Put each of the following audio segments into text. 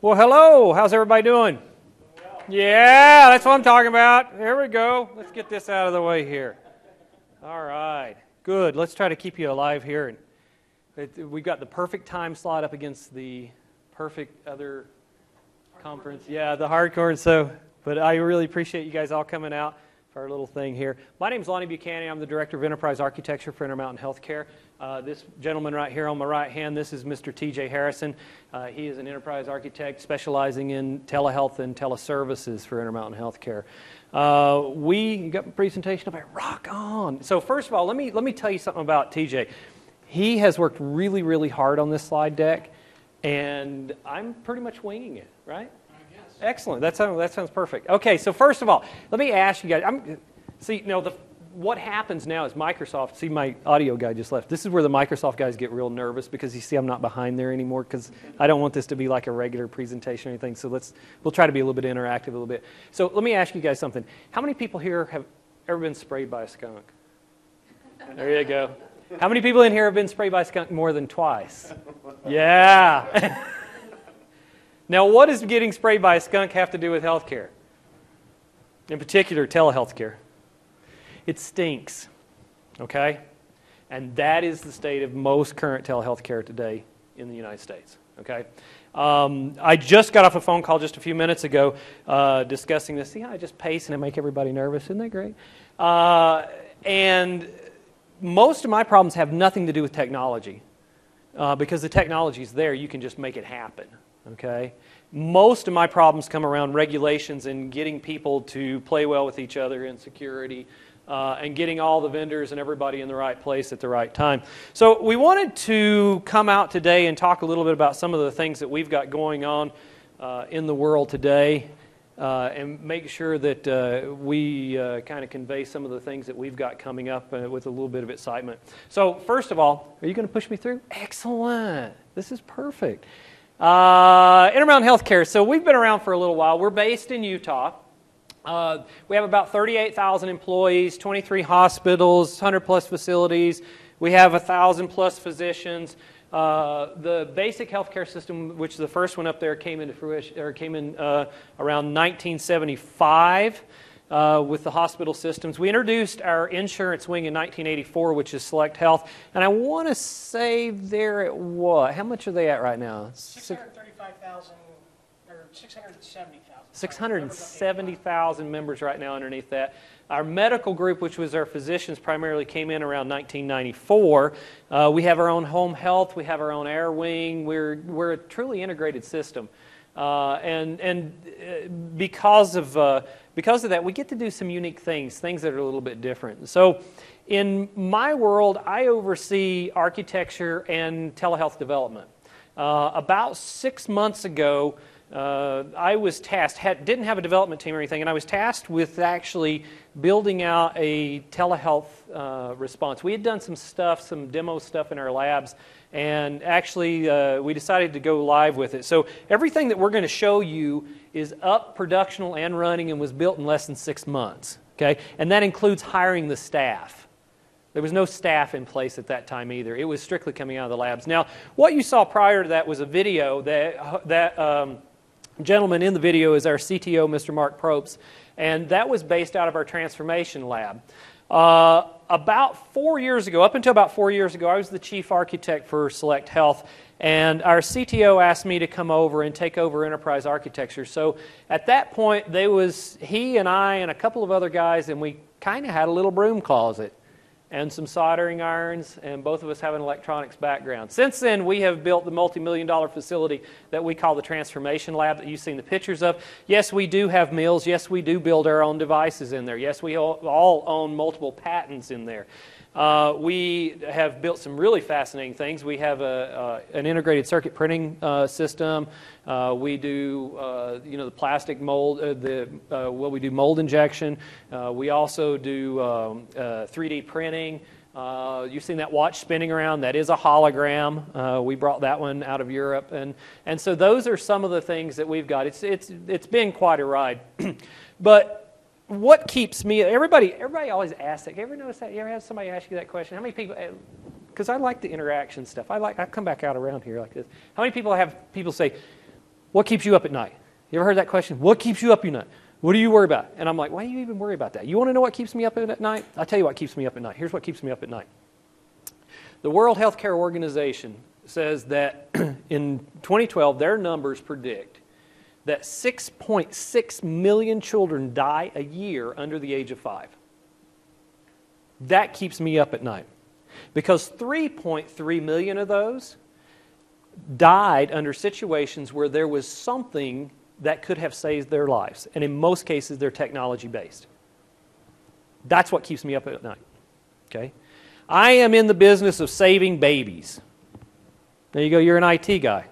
Well, hello. How's everybody doing? Yeah, that's what I'm talking about. There we go. Let's get this out of the way here. All right. Good. Let's try to keep you alive here. We've got the perfect time slot up against the perfect other conference. Yeah, the hardcore. But I really appreciate you guys all coming out for our little thing here. My name is Lonnie Buchanan. I'm the Director of Enterprise Architecture for Intermountain Healthcare. This gentleman right here on my right hand, this is Mr. T.J. Harrison. He is an enterprise architect specializing in telehealth and teleservices for Intermountain Healthcare. You got my presentation up there? Rock on. So first of all, let me tell you something about T.J. He has worked really, really hard on this slide deck, and I'm pretty much winging it, right? Excellent. That sounds perfect. Okay, so first of all, let me ask you guys. What happens now is Microsoft. See, my audio guy just left. This is where the Microsoft guys get real nervous because you see I'm not behind there anymore because I don't want this to be like a regular presentation or anything. So we'll try to be a little bit interactive a little bit. So let me ask you guys something. How many people here have ever been sprayed by a skunk? There you go. How many people in here have been sprayed by a skunk more than twice? Yeah. Now, what does getting sprayed by a skunk have to do with healthcare? In particular, telehealth care. It stinks, okay? And that is the state of most current telehealth care today in the United States, okay? I just got off a phone call just a few minutes ago discussing this. See how I just pace and I make everybody nervous? Isn't that great? And most of my problems have nothing to do with technology because the technology is there. You can just make it happen. Okay, most of my problems come around regulations and getting people to play well with each other in security and getting all the vendors and everybody in the right place at the right time. So we wanted to come out today and talk a little bit about some of the things that we've got going on in the world today and make sure that we kind of convey some of the things that we've got coming up with a little bit of excitement. So first of all, are you going to push me through? Excellent. This is perfect. Intermountain Healthcare. So we've been around for a little while. We're based in Utah. We have about 38,000 employees, 23 hospitals, 100-plus facilities. We have 1,000-plus physicians. The basic healthcare system, which is the first one up there, came in around 1975 with the hospital systems. We introduced our insurance wing in 1984, which is Select Health. And I want to say they're at what? How much are they at right now? 635,000 or 670,000. 670,000 members right now underneath that. Our medical group, which was our physicians, primarily came in around 1994. We have our own home health. We have our own air wing. We're a truly integrated system. And because of that, we get to do some unique things that are a little bit different. So in my world, I oversee architecture and telehealth development. About 6 months ago, I was tasked, didn't have a development team or anything, and I was tasked with actually building out a telehealth response. We had done some demo stuff in our labs, and actually we decided to go live with it. So everything that we're going to show you is up, productional, and running, and was built in less than 6 months. Okay, and that includes hiring the staff. There was no staff in place at that time either. It was strictly coming out of the labs. Now, what you saw prior to that was a video that gentleman in the video is our CTO, Mr. Mark Probst, and that was based out of our transformation lab. About 4 years ago, up until about 4 years ago, I was the chief architect for Select Health, and our CTO asked me to come over and take over enterprise architecture. So at that point, there was he and I and a couple of other guys, and we kind of had a little broom closet and some soldering irons, and both of us have an electronics background. Since then, we have built the multi-million-dollar facility that we call the Transformation Lab that you've seen the pictures of. Yes, we do have mills. Yes, we do build our own devices in there. Yes, we all own multiple patents in there. We have built some really fascinating things. We have an integrated circuit printing system. We do, the plastic mold. We do mold injection. We also do 3D printing. You've seen that watch spinning around. That is a hologram. We brought that one out of Europe, and so those are some of the things that we've got. It's been quite a ride, but. What keeps me? Everybody always asks that. You ever notice that? You ever have somebody ask you that question? How many people? Because I like the interaction stuff. I come back out around here like this. How many people have people say, what keeps you up at night? You ever heard that question? What keeps you up at night? What do you worry about? And I'm like, why do you even worry about that? You want to know what keeps me up at night? I'll tell you what keeps me up at night. Here's what keeps me up at night. The World Healthcare Organization says that in 2012, their numbers predict that 6.6 million children die a year under the age of 5. That keeps me up at night. Because 3.3 million of those died under situations where there was something that could have saved their lives. And in most cases, they're technology-based. That's what keeps me up at night. Okay? I am in the business of saving babies. There you go, you're an IT guy.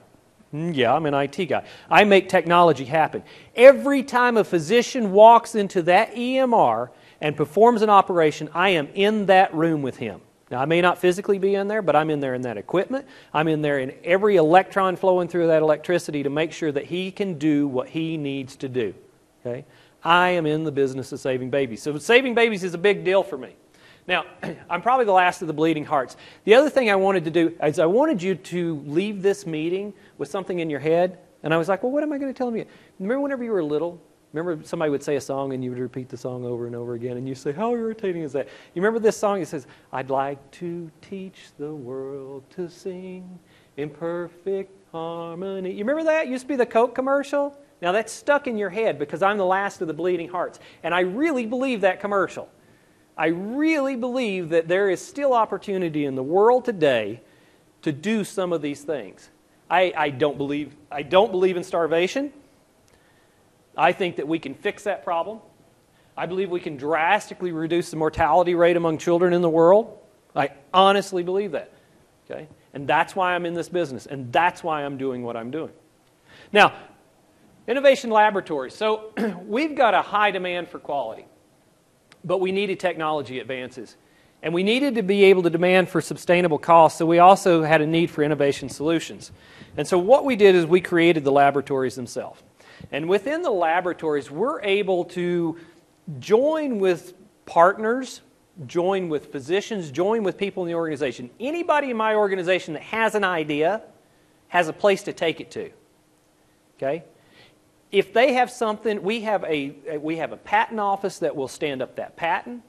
Yeah, I'm an IT guy. I make technology happen. Every time a physician walks into that EMR and performs an operation, I am in that room with him. Now, I may not physically be in there, but I'm in there in that equipment. I'm in there in every electron flowing through that electricity to make sure that he can do what he needs to do. Okay? I am in the business of saving babies. So saving babies is a big deal for me. Now, I'm probably the last of the bleeding hearts. The other thing I wanted to do is I wanted you to leave this meeting with something in your head. And I was like, well, what am I going to tell them? Remember whenever you were little? Remember somebody would say a song and you would repeat the song over and over again and you say, how irritating is that? You remember this song? It says, I'd like to teach the world to sing in perfect harmony. You remember that? It used to be the Coke commercial. Now that's stuck in your head because I'm the last of the bleeding hearts. And I really believe that commercial. I really believe that there is still opportunity in the world today to do some of these things. I don't believe in starvation. I think that we can fix that problem. I believe we can drastically reduce the mortality rate among children in the world. I honestly believe that. Okay? And that's why I'm in this business. And that's why I'm doing what I'm doing. Now, innovation laboratories. So we've got a high demand for quality. But we needed technology advances. And we needed to be able to demand for sustainable costs, so we also had a need for innovation solutions. And so what we did is we created the laboratories themselves. And within the laboratories, we're able to join with partners, join with physicians, join with people in the organization. Anybody in my organization that has an idea has a place to take it to. Okay? If they have something, we have a patent office that will stand up that patent.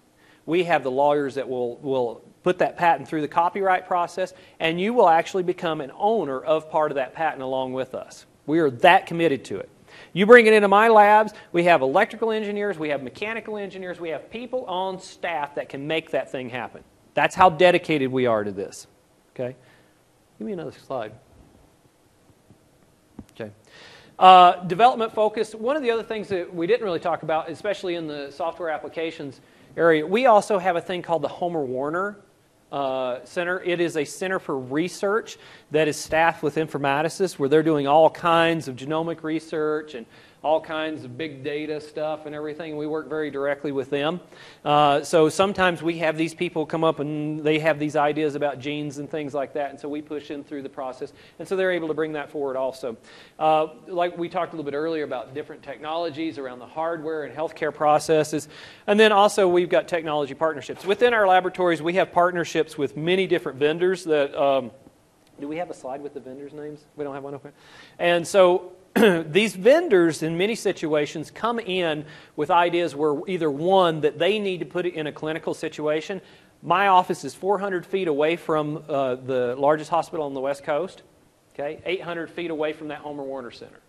We have the lawyers that will put that patent through the copyright process, and you will actually become an owner of part of that patent along with us. We are that committed to it. You bring it into my labs, we have electrical engineers, we have mechanical engineers, we have people on staff that can make that thing happen. That's how dedicated we are to this. Okay? Give me another slide. Okay. Development focus. One of the other things that we didn't really talk about, especially in the software applications area, we also have a thing called the Homer Warner Center. It is a center for research that is staffed with informaticists where they're doing all kinds of genomic research and all kinds of big data stuff and everything. We work very directly with them. So sometimes we have these people come up and they have these ideas about genes and things like that, and so we push in through the process. And so they're able to bring that forward also. Like we talked a little bit earlier about different technologies around the hardware and healthcare processes. And then also we've got technology partnerships. Within our laboratories, we have partnerships with many different vendors that... do we have a slide with the vendors' names? We don't have one open. And so these vendors, in many situations, come in with ideas where either one, that they need to put it in a clinical situation. My office is 400 feet away from the largest hospital on the West Coast, okay? 800 feet away from that Homer Warner Center.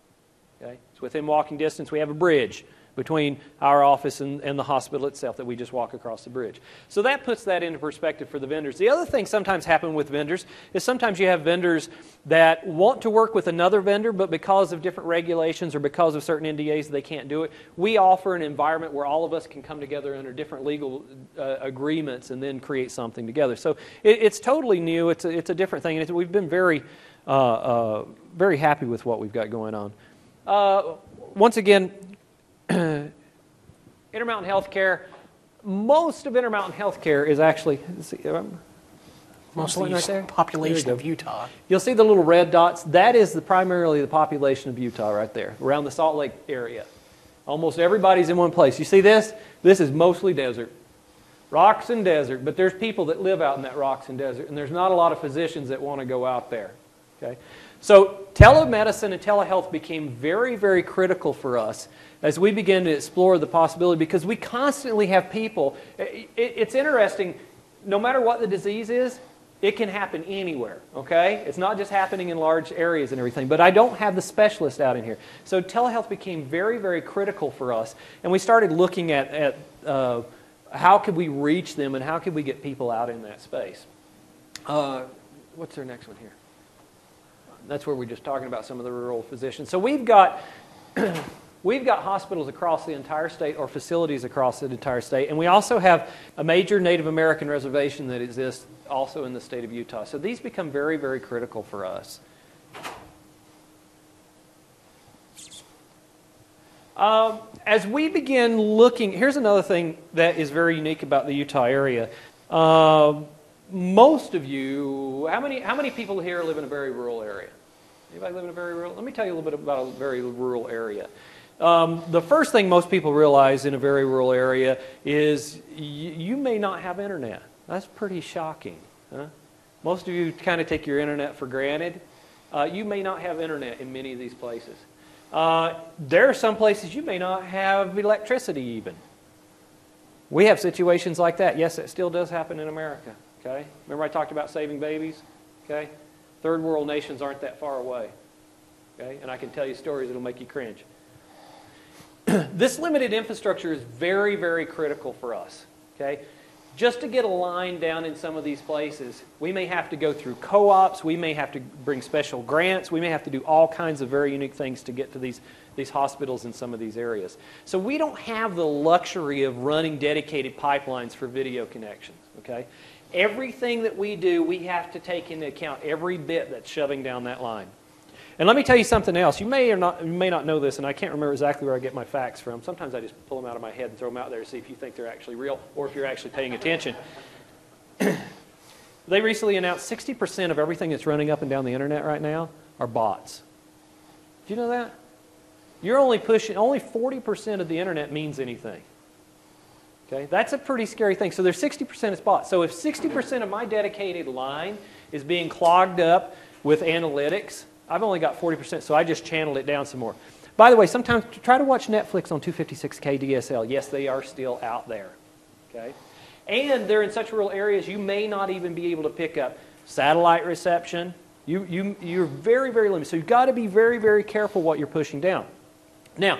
Okay? It's within walking distance. We have a bridge between our office and the hospital itself that we just walk across the bridge. So that puts that into perspective for the vendors. The other thing sometimes happens with vendors is sometimes you have vendors that want to work with another vendor, but because of different regulations or because of certain NDAs, they can't do it. We offer an environment where all of us can come together under different legal agreements and then create something together. So it's totally new. It's a different thing. And we've been very happy with what we've got going on. Once again, Intermountain Healthcare. Most of Intermountain Healthcare is actually, let's see, most of the population of Utah. You'll see the little red dots. That is primarily the population of Utah right there, around the Salt Lake area. Almost everybody's in one place. You see this? This is mostly desert. Rocks and desert, but there's people that live out in that rocks and desert, and there's not a lot of physicians that want to go out there. Okay? So telemedicine and telehealth became very, very critical for us as we began to explore the possibility, because we constantly have people. It's interesting, no matter what the disease is, it can happen anywhere, okay? It's not just happening in large areas and everything, but I don't have the specialist out in here. So telehealth became very, very critical for us, and we started looking at how could we reach them and how could we get people out in that space. What's our next one here? That's where we're just talking about some of the rural physicians. So we've got hospitals across the entire state, or facilities across the entire state, and we also have a major Native American reservation that exists also in the state of Utah. So these become very, very critical for us. As we begin looking, here's another thing that is very unique about the Utah area. Most of you, how many people here live in a very rural area? Anybody live in a very rural? Let me tell you a little bit about a very rural area. The first thing most people realize in a very rural area is you may not have internet. That's pretty shocking. Huh? Most of you kind of take your internet for granted. You may not have internet in many of these places. There are some places you may not have electricity even. We have situations like that. Yes, it still does happen in America. Okay? Remember I talked about saving babies? Okay? Third world nations aren't that far away. Okay? And I can tell you stories that will make you cringe. This limited infrastructure is very, very critical for us. Okay? Just to get a line down in some of these places, we may have to go through co-ops, we may have to bring special grants, we may have to do all kinds of very unique things to get to these hospitals in some of these areas. So we don't have the luxury of running dedicated pipelines for video connections. Okay? Everything that we do, we have to take into account every bit that's shoving down that line. And let me tell you something else. You may not know this, and I can't remember exactly where I get my facts from. Sometimes I just pull them out of my head and throw them out there to see if you think they're actually real or if you're actually paying attention. They recently announced 60% of everything that's running up and down the internet right now are bots. Do you know that? You're only 40% of the internet means anything. Okay? That's a pretty scary thing. So there's 60% is bots. So if 60% of my dedicated line is being clogged up with analytics, I've only got 40%, so I just channeled it down some more. By the way, sometimes try to watch Netflix on 256K DSL. Yes, they are still out there. Okay? And they're in such rural areas you may not even be able to pick up satellite reception. You're very, very limited. So you've got to be very, very careful what you're pushing down. Now,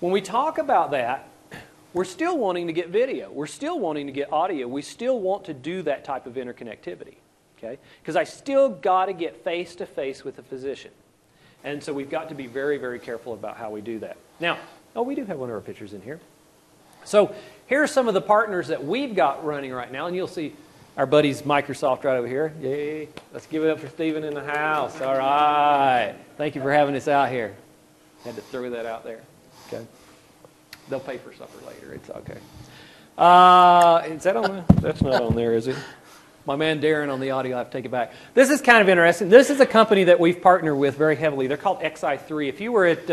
when we talk about that, we're still wanting to get video. We're still wanting to get audio. We still want to do that type of interconnectivity. Okay? Because I still got to get face-to-face with a physician. And so we've got to be very, very careful about how we do that. Now, we do have one of our pictures in here. So here are some of the partners that we've got running right now. And you'll see our buddies Microsoft right over here. Yay. Let's give it up for Stephen in the house. All right. Thank you for having us out here. Had to throw that out there. Okay. They'll pay for supper later. It's okay. Is that on there? That's not on there, is it? My man Darren on the audio, I have to take it back. This is kind of interesting. This is a company that we've partnered with very heavily. They're called XI3. If you were at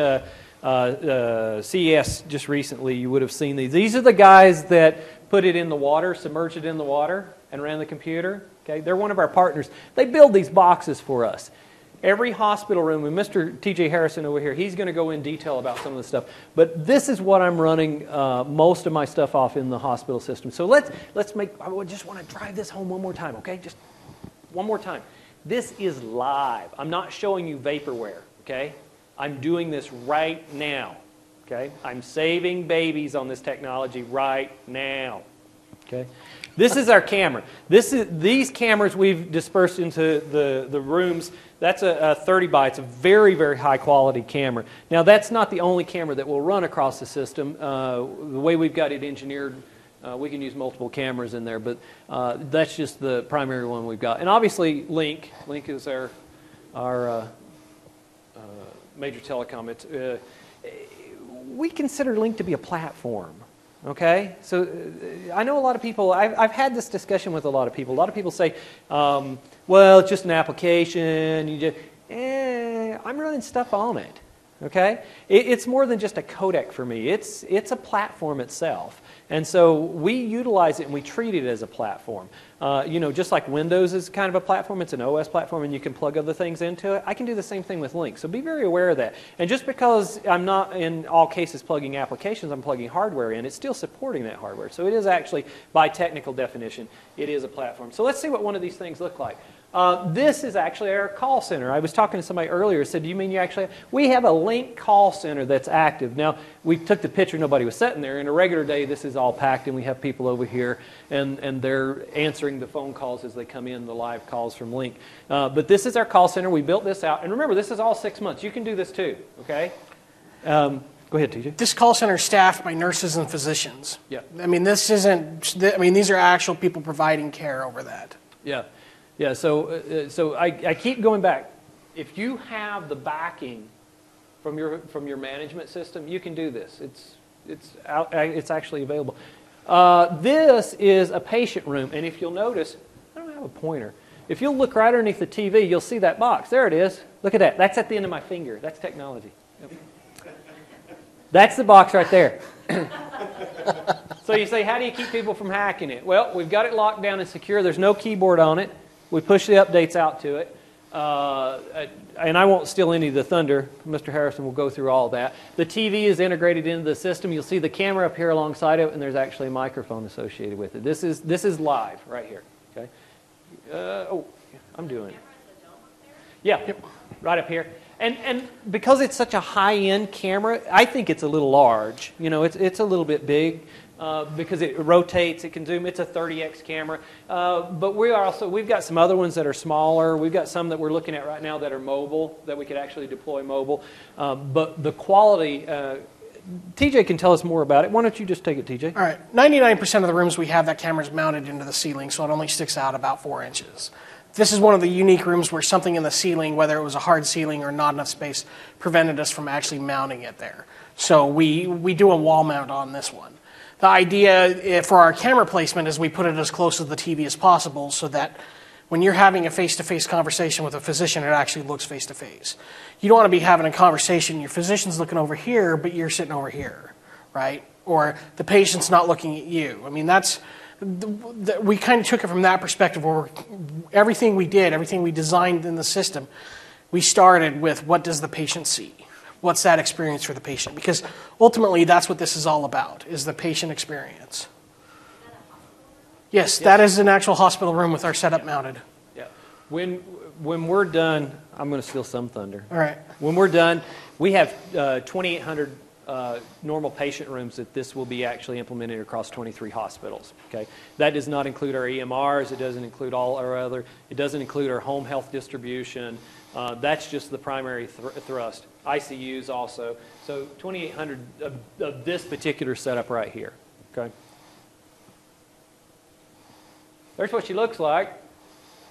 CES just recently, you would have seen these. These are the guys that put it in the water, submerged it in the water, and ran the computer. Okay, they're one of our partners. They build these boxes for us. Every hospital room, and Mr. T.J. Harrison over here, he's going to go in detail about some of this stuff. But this is what I'm running most of my stuff off in the hospital system. So let's make, I just want to drive this home one more time, okay? Just one more time. This is live. I'm not showing you vaporware, okay? I'm doing this right now, okay? I'm saving babies on this technology right now, okay? This is our camera. These cameras we've dispersed into the rooms. That's a 30 by. It's a very, very high quality camera. Now that's not the only camera that will run across the system. The way we've got it engineered, we can use multiple cameras in there, but that's just the primary one we've got. And obviously Lync. Lync is our major telecom. We consider Lync to be a platform. Okay, so I know a lot of people, I've had this discussion with a lot of people. A lot of people say, well, it's just an application. I'm running stuff on it. Okay? It's more than just a codec for me. It's a platform itself. And so we utilize it and we treat it as a platform. Just like Windows is kind of a platform, it's an OS platform and you can plug other things into it. I can do the same thing with Lync. So be very aware of that. And just because I'm not in all cases plugging applications, I'm plugging hardware in, it's still supporting that hardware. So it is actually, by technical definition, it is a platform. So let's see what one of these things look like. This is actually our call center. I was talking to somebody earlier, said, do you mean you actually have? We have a Lync call center that's active. Now, we took the picture, nobody was sitting there. In a regular day, this is all packed, and we have people over here, and they're answering the phone calls as they come in, the live calls from Lync. But this is our call center. We built this out. And remember, this is all 6 months. You can do this too, okay? Go ahead, TJ. This call center is staffed by nurses and physicians. Yeah. I mean, this isn't, I mean, these are actual people providing care over that. Yeah. Yeah, so I keep going back. If you have the backing from your management system, you can do this. It's actually available. This is a patient room, and if you'll notice, I don't have a pointer. If you'll look right underneath the TV, you'll see that box. There it is. Look at that. That's at the end of my finger. That's technology. Yep. That's the box right there. So you say, how do you keep people from hacking it? Well, we've got it locked down and secure. There's no keyboard on it. We push the updates out to it. And I won't steal any of the thunder. Mr. Harrison will go through all that. The TV is integrated into the system. You'll see the camera up here alongside it, and there's actually a microphone associated with it. This is live right here. Okay. I'm doing it. Yeah, right up here. And because it's such a high-end camera, I think it's a little large. It's a little bit big. Because it rotates, it can zoom. It's a 30x camera. But we've got some other ones that are smaller. We've got some that we're looking at right now that are mobile, that we could actually deploy mobile. But the quality, TJ can tell us more about it. Why don't you just take it, TJ? All right. 99% of the rooms we have, that camera's mounted into the ceiling, so it only sticks out about 4 inches. This is one of the unique rooms where something in the ceiling, whether it was a hard ceiling or not enough space, prevented us from actually mounting it there. So we do a wall mount on this one. The idea for our camera placement is we put it as close to the TV as possible so that when you're having a face-to-face conversation with a physician, it actually looks face-to-face. You don't want to be having a conversation, your physician's looking over here, but you're sitting over here, right? Or the patient's not looking at you. I mean, we kind of took it from that perspective where everything we did, everything we designed in the system, we started with what does the patient see? What's that experience for the patient? Because ultimately, that's what this is all about, is the patient experience. Yes, that is an actual hospital room with our setup mounted. Yeah. When we're done, I'm going to steal some thunder. All right. When we're done, we have 2,800 normal patient rooms that this will be actually implemented across 23 hospitals. Okay, that does not include our EMRs. It doesn't include all our other. It doesn't include our home health distribution. That's just the primary thrust. ICUs also. So 2,800 of this particular setup right here. Okay. There's what she looks like.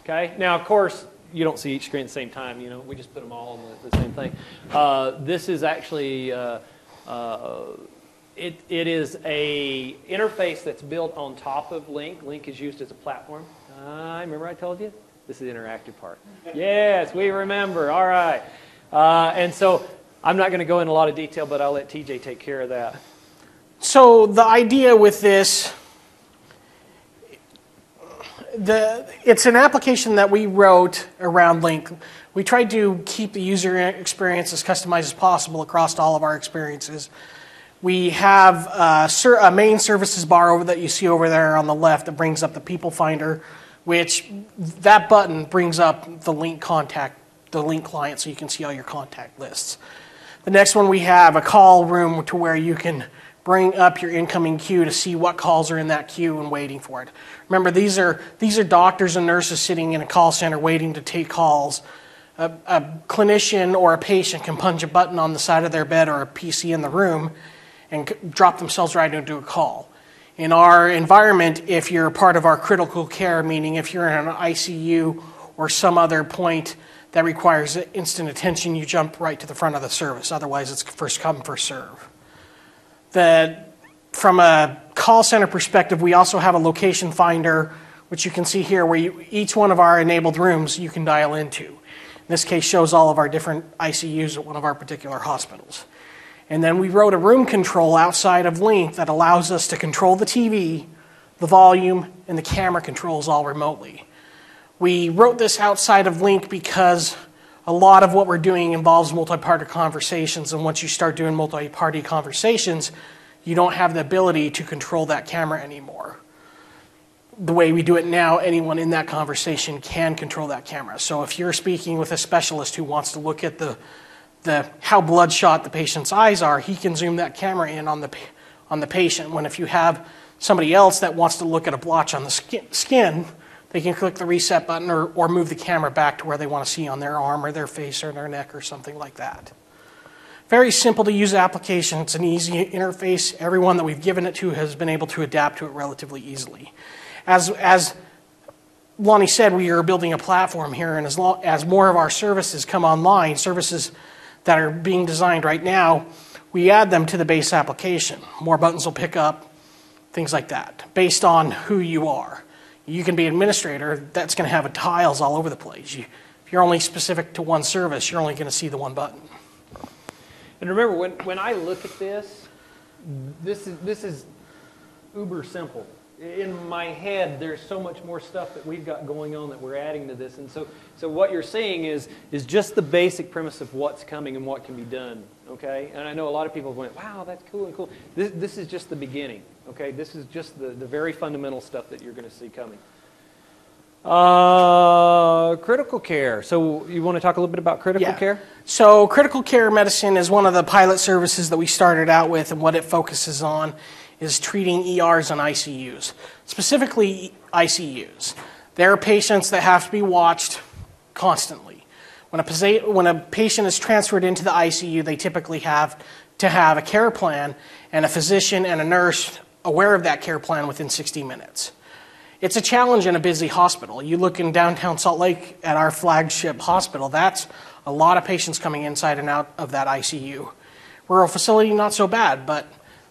Okay. Now, of course, you don't see each screen at the same time. We just put them all on the same thing. This is actually it is a interface that's built on top of Lync. Lync is used as a platform. Remember I told you? This is the interactive part. Yes, we remember. All right. And so I'm not going to go into a lot of detail, but I'll let TJ take care of that. So the idea with this, it's an application that we wrote around Lync. We tried to keep the user experience as customized as possible across all of our experiences. We have a main services bar that you see over there on the left that brings up the People Finder, which that button brings up the Lync client so you can see all your contact lists. The next one we have a call room to where you can bring up your incoming queue to see what calls are in that queue and waiting for it. Remember, these are doctors and nurses sitting in a call center waiting to take calls. A clinician or a patient can punch a button on the side of their bed or a PC in the room and drop themselves right into a call. In our environment, if you're part of our critical care, meaning if you're in an ICU or some other point that requires instant attention, you jump right to the front of the service. Otherwise, it's first come, first serve. From a call center perspective, we also have a location finder, which you can see here, where each one of our enabled rooms you can dial into. In this case, shows all of our different ICUs at one of our particular hospitals. And then we wrote a room control outside of Lync that allows us to control the TV, the volume, and the camera controls all remotely. We wrote this outside of Lync because a lot of what we're doing involves multi-party conversations, and once you start doing multi-party conversations, you don't have the ability to control that camera anymore. The way we do it now, anyone in that conversation can control that camera. So if you're speaking with a specialist who wants to look at how bloodshot the patient's eyes are, he can zoom that camera in on the patient. When if you have somebody else that wants to look at a blotch on the skin, they can click the reset button or move the camera back to where they want to see on their arm or their face or their neck or something like that. Very simple to use application. It's an easy interface. Everyone that we've given it to has been able to adapt to it relatively easily. As Lonnie said, we are building a platform here, and as more of our services come online, services that are being designed right now, we add them to the base application. More buttons will pick up, things like that, based on who you are. You can be an administrator, that's going to have tiles all over the place. If you're only specific to one service, you're only going to see the one button. And remember, when I look at this is uber simple. In my head, there's so much more stuff that we've got going on that we're adding to this. And so what you're seeing is just the basic premise of what's coming and what can be done, okay? And I know a lot of people went, wow, that's cool and cool. This is just the beginning, okay? This is just the very fundamental stuff that you're going to see coming. Critical care. So you want to talk a little bit about critical care? So critical care medicine is one of the pilot services that we started out with, and what it focuses on is treating ERs and ICUs, specifically ICUs. There are patients that have to be watched constantly. When a patient is transferred into the ICU, they typically have to have a care plan and a physician and a nurse aware of that care plan within 60 minutes. It's a challenge in a busy hospital. You look in downtown Salt Lake at our flagship hospital, that's a lot of patients coming inside and out of that ICU. Rural facility, not so bad, but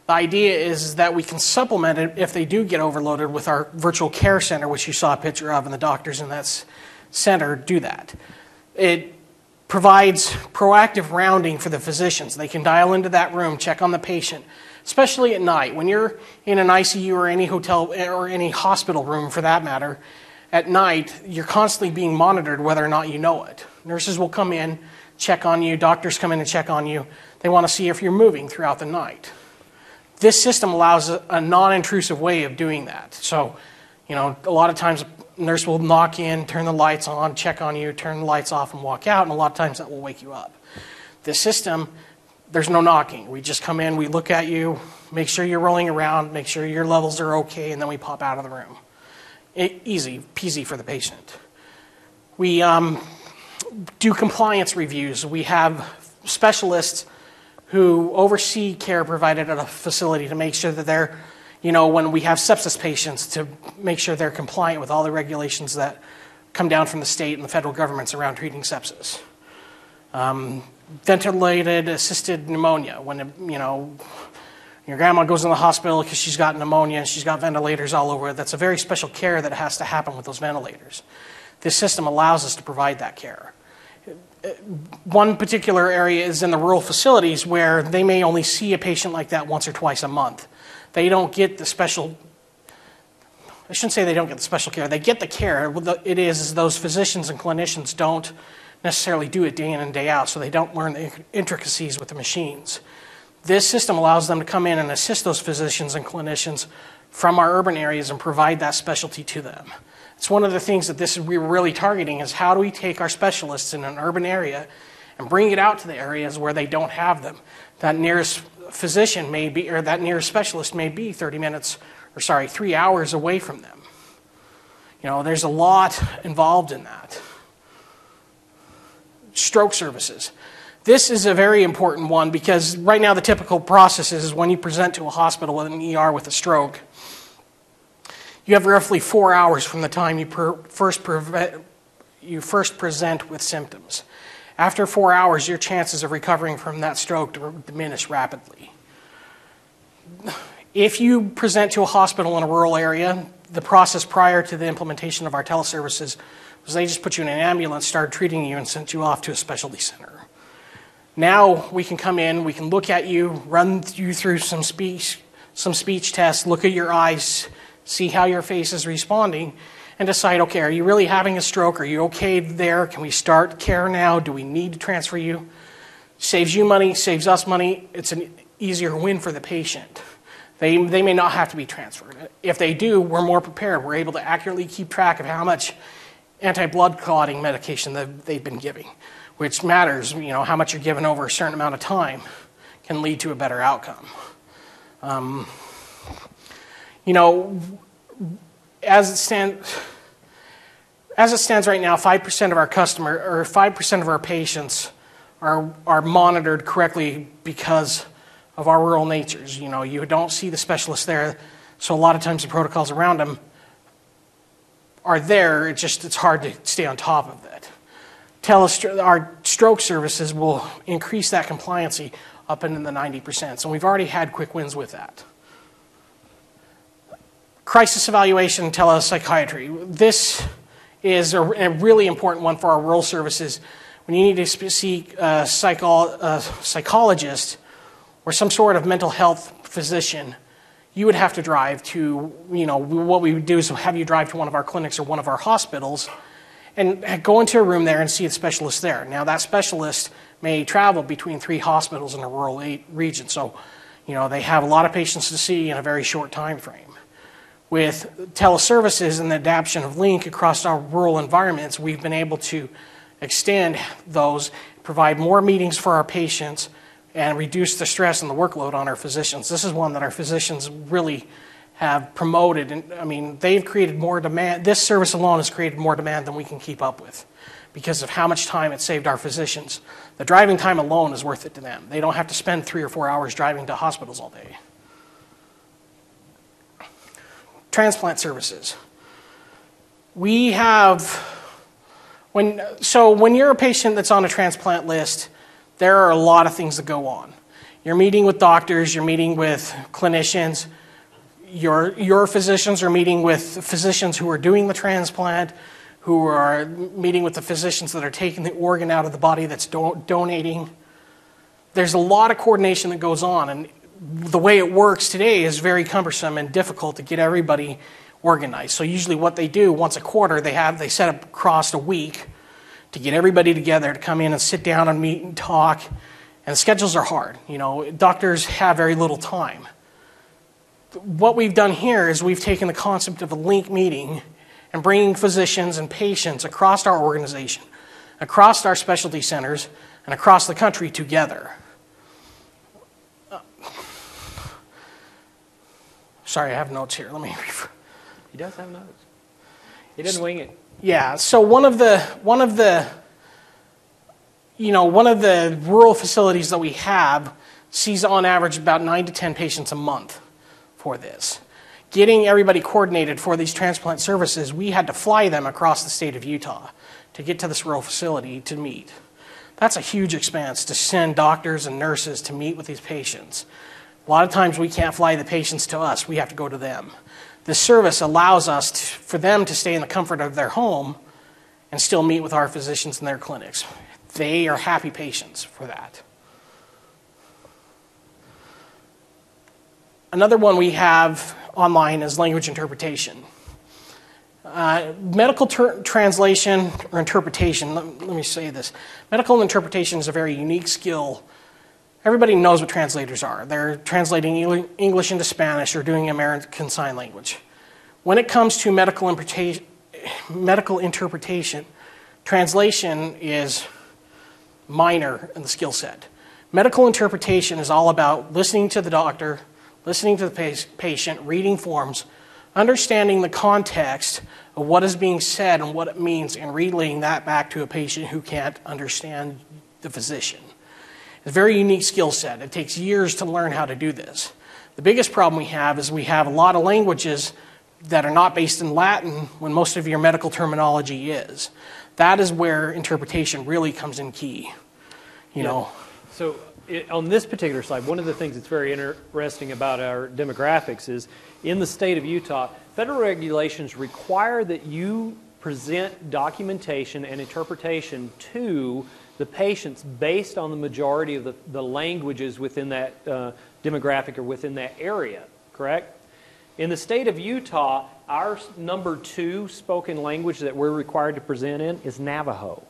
the idea is that we can supplement it if they do get overloaded with our virtual care center, which you saw a picture of, and the doctors in that center do that. It provides proactive rounding for the physicians. They can dial into that room, check on the patient, especially at night. When you're in an ICU or any hotel or any hospital room for that matter, at night, you're constantly being monitored whether or not you know it. Nurses will come in, check on you, doctors come in and check on you. They want to see if you're moving throughout the night. This system allows a non-intrusive way of doing that. So, a lot of times a nurse will knock in, turn the lights on, check on you, turn the lights off and walk out, and a lot of times that will wake you up. This system, there's no knocking. We just come in, we look at you, make sure you're rolling around, make sure your levels are okay, and then we pop out of the room. Easy peasy for the patient. We do compliance reviews. We have specialists who oversee care provided at a facility to make sure that they're, when we have sepsis patients, to make sure they're compliant with all the regulations that come down from the state and the federal governments around treating sepsis. Ventilated assisted pneumonia, when, your grandma goes in the hospital because she's got pneumonia and she's got ventilators all over. That's a very special care that has to happen with those ventilators. This system allows us to provide that care. One particular area is in the rural facilities where they may only see a patient like that once or twice a month. They don't get the special, I shouldn't say they don't get the special care, they get the care. What it is those physicians and clinicians don't necessarily do it day in and day out, so they don't learn the intricacies with the machines. This system allows them to come in and assist those physicians and clinicians from our urban areas and provide that specialty to them. It's one of the things that we're really targeting is how do we take our specialists in an urban area and bring it out to the areas where they don't have them. That nearest physician may be, or that nearest specialist may be 3 hours away from them. There's a lot involved in that. Stroke services. This is a very important one because right now the typical process is when you present to a hospital with an ER with a stroke, you have roughly 4 hours from the time you first present with symptoms. After 4 hours, your chances of recovering from that stroke diminish rapidly. If you present to a hospital in a rural area, the process prior to the implementation of our teleservices was they just put you in an ambulance, started treating you, and sent you off to a specialty center. Now we can come in, we can look at you, run you through some speech tests, look at your eyes, see how your face is responding, and decide, okay, are you really having a stroke? Are you okay there? Can we start care now? Do we need to transfer you? Saves you money, saves us money. It's an easier win for the patient. They may not have to be transferred. If they do, we're more prepared. We're able to accurately keep track of how much anti-blood clotting medication that they've been giving, which matters. How much you're given over a certain amount of time can lead to a better outcome. As it stands right now, 5% of our 5% of our patients are monitored correctly because of our rural natures. You don't see the specialist there, so a lot of times the protocols around them are there. It's hard to stay on top of it. Our stroke services will increase that compliancy up into the 90%, so we've already had quick wins with that. Crisis evaluation and telepsychiatry. This is a really important one for our rural services. When you need to seek a psychologist or some sort of mental health physician, you would have to drive to, what we would do is have you drive to one of our clinics or one of our hospitals and go into a room there and see a specialist there. Now, that specialist may travel between 3 hospitals in a rural region, so, they have a lot of patients to see in a very short time frame. With teleservices and the adoption of Lync across our rural environments, we've been able to extend those, provide more meetings for our patients, and reduce the stress and the workload on our physicians. This is one that our physicians really have promoted. And they've created more demand. This service alone has created more demand than we can keep up with because of how much time it saved our physicians. The driving time alone is worth it to them. They don't have to spend 3 or 4 hours driving to hospitals all day. Transplant services. We have, when you're a patient that's on a transplant list, there are a lot of things that go on. You're meeting with doctors, you're meeting with clinicians, your physicians are meeting with physicians who are doing the transplant, who are meeting with the physicians that are taking the organ out of the body that's donating. There's a lot of coordination that goes on, and the way it works today is very cumbersome and difficult to get everybody organized. So usually what they do once a quarter, they set up across a week to get everybody together to come in and sit down and meet and talk. And the schedules are hard. Doctors have very little time. What we've done here is we've taken the concept of a Lync meeting and bringing physicians and patients across our organization, across our specialty centers, and across the country together. Sorry, I have notes here. Let me. He does have notes. He didn't wing it. Yeah. So one of the rural facilities that we have sees on average about 9 to 10 patients a month for this. Getting everybody coordinated for these transplant services, we had to fly them across the state of Utah to get to this rural facility to meet. That's a huge expense to send doctors and nurses to meet with these patients. A lot of times we can't fly the patients to us. We have to go to them. This service allows us for them to stay in the comfort of their home and still meet with our physicians in their clinics. They are happy patients for that. Another one we have online is language interpretation. Medical translation or interpretation, let me say this. Medical interpretation is a very unique skill. Everybody knows what translators are. They're translating English into Spanish or doing American Sign Language. When it comes to medical interpretation, translation is minor in the skill set. Medical interpretation is all about listening to the doctor, listening to the patient, reading forms, understanding the context of what is being said and what it means, and relaying that back to a patient who can't understand the physician. It's a very unique skill set. It takes years to learn how to do this. The biggest problem we have is we have a lot of languages that are not based in Latin when most of your medical terminology is. That is where interpretation really comes in key. So on this particular slide, one of the things that's very interesting about our demographics is in the state of Utah, federal regulations require that you present documentation and interpretation to the patients based on the majority of the languages within that demographic or within that area, correct? In the state of Utah, our number 2 spoken language that we're required to present in is Navajo.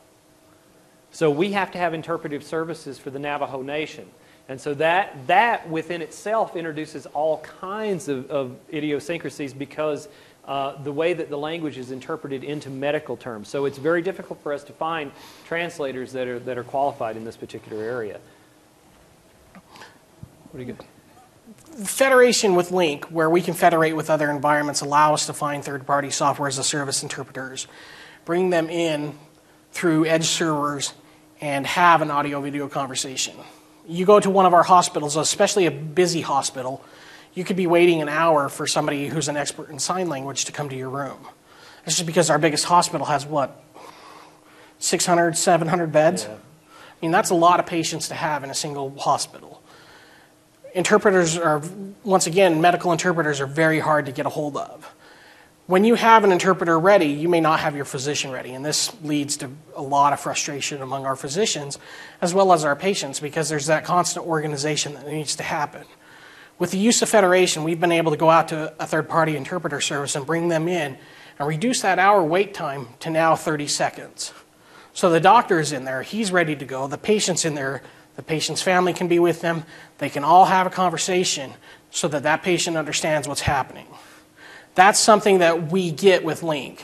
So we have to have interpretive services for the Navajo Nation. And so that within itself introduces all kinds of idiosyncrasies because the way that the language is interpreted into medical terms. So it's very difficult for us to find translators that are qualified in this particular area. What do you get? Federation with Lync, where we can federate with other environments, allow us to find third-party software as a service interpreters, bring them in through edge servers, and have an audio-video conversation. You go to one of our hospitals, especially a busy hospital, you could be waiting an hour for somebody who's an expert in sign language to come to your room. That's just because our biggest hospital has, 600, 700 beds? Yeah. I mean, that's a lot of patients to have in a single hospital. Interpreters are, once again, medical interpreters are very hard to get a hold of. When you have an interpreter ready, you may not have your physician ready, and this leads to a lot of frustration among our physicians as well as our patients because there's that constant organization that needs to happen. With the use of Federation, we've been able to go out to a third-party interpreter service and bring them in and reduce that hour wait time to now 30 seconds. So the doctor is in there, he's ready to go, the patient's in there, the patient's family can be with them, they can all have a conversation so that that patient understands what's happening. That's something that we get with Lync.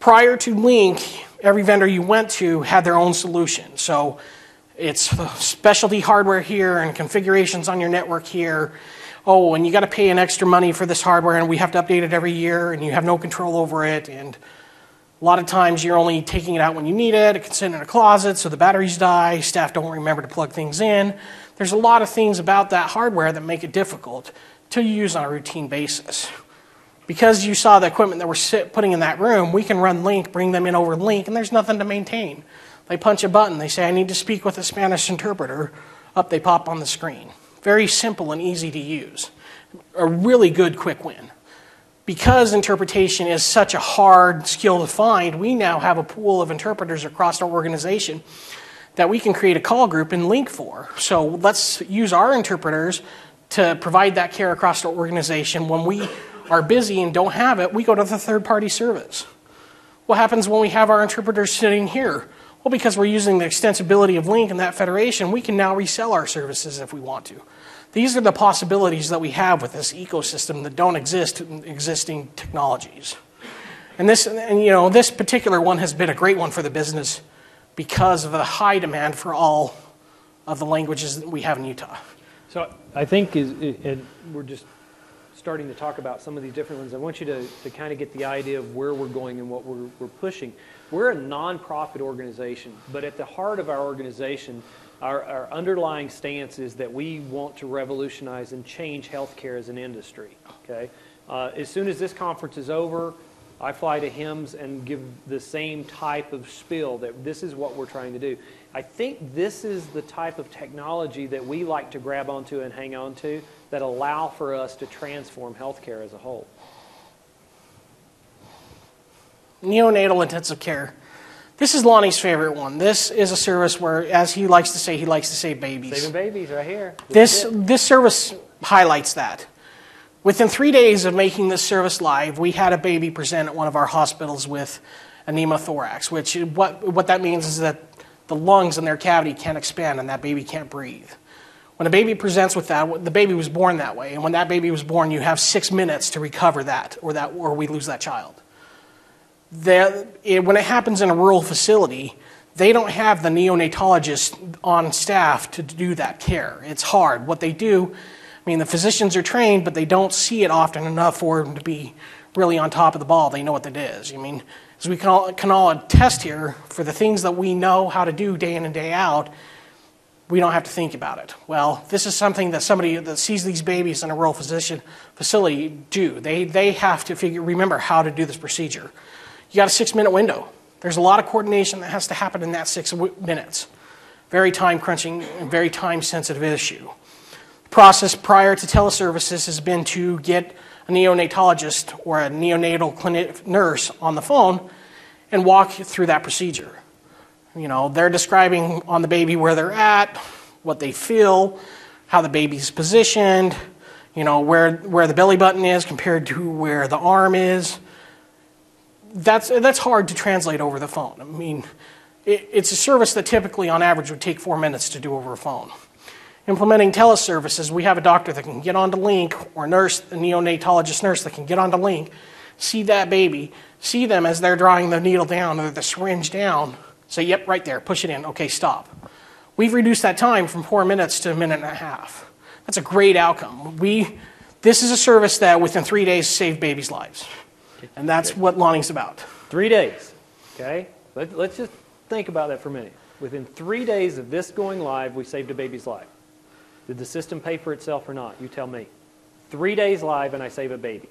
Prior to Lync, every vendor you went to had their own solution. So it's specialty hardware here and configurations on your network here. Oh, and you got to pay an extra money for this hardware and we have to update it every year and you have no control over it. And a lot of times you're only taking it out when you need it. It can sit in a closet so the batteries die. Staff don't remember to plug things in. There's a lot of things about that hardware that make it difficult to use on a routine basis. Because you saw the equipment that we're putting in that room, we can run Lync, bring them in over Lync, and there's nothing to maintain. They punch a button. They say, I need to speak with a Spanish interpreter. Up they pop on the screen. Very simple and easy to use. A really good quick win. Because interpretation is such a hard skill to find, we now have a pool of interpreters across our organization that we can create a call group in Lync for. So let's use our interpreters to provide that care across our organization. When we are busy and don't have it, we go to the third-party service. What happens when we have our interpreters sitting here? Well, because we're using the extensibility of Lync and that federation, we can now resell our services if we want to. These are the possibilities that we have with this ecosystem that don't exist in existing technologies. And this particular one has been a great one for the business because of the high demand for all of the languages that we have in Utah. So I think we're just starting to talk about some of these different ones. I want you to kind of get the idea of where we're going and what we're pushing. We're a nonprofit organization, but at the heart of our organization, our underlying stance is that we want to revolutionize and change healthcare as an industry. Okay, as soon as this conference is over, I fly to HIMSS and give the same type of spiel that this is what we're trying to do. I think this is the type of technology that we like to grab onto and hang on to that allow for us to transform healthcare as a whole. Neonatal intensive care. This is Lonnie's favorite one. This is a service where, as he likes to say babies. Saving babies right here. This service highlights that. Within 3 days of making this service live, we had a baby present at one of our hospitals with a pneumothorax, which what that means is that the lungs in their cavity can't expand and that baby can't breathe. When a baby presents with that, the baby was born that way, and when that baby was born, you have 6 minutes to recover that, or we lose that child. When it happens in a rural facility, they don't have the neonatologist on staff to do that care. It's hard. What they do, the physicians are trained, but they don't see it often enough for them to be really on top of the ball. They know what that is. As we can all attest here, for the things that we know how to do day in and day out, we don't have to think about it. Well, this is something that somebody that sees these babies in a rural facility do. They have to remember how to do this procedure. You got a 6-minute window. There's a lot of coordination that has to happen in that 6 minutes. Very time crunching and very time sensitive issue. The process prior to teleservices has been to get a neonatologist or a neonatal clinic nurse on the phone and walk through that procedure. You know, they're describing on the baby where they're at, what they feel, how the baby's positioned, you know, where the belly button is compared to where the arm is. That's hard to translate over the phone. I mean, it's a service that typically on average would take 4 minutes to do over a phone. Implementing teleservices, we have a doctor that can get onto Lync, or a neonatologist nurse that can get onto Lync, see that baby, see them as they're drawing the needle down or the syringe down, say, yep, right there, push it in, okay, stop. We've reduced that time from 4 minutes to a minute and a half. That's a great outcome. This is a service that within 3 days saved babies' lives. And that's what Lonnie's about. 3 days, okay? Let's just think about that for a minute. Within 3 days of this going live, we saved a baby's life. Did the system pay for itself or not? You tell me. 3 days live and I save a baby.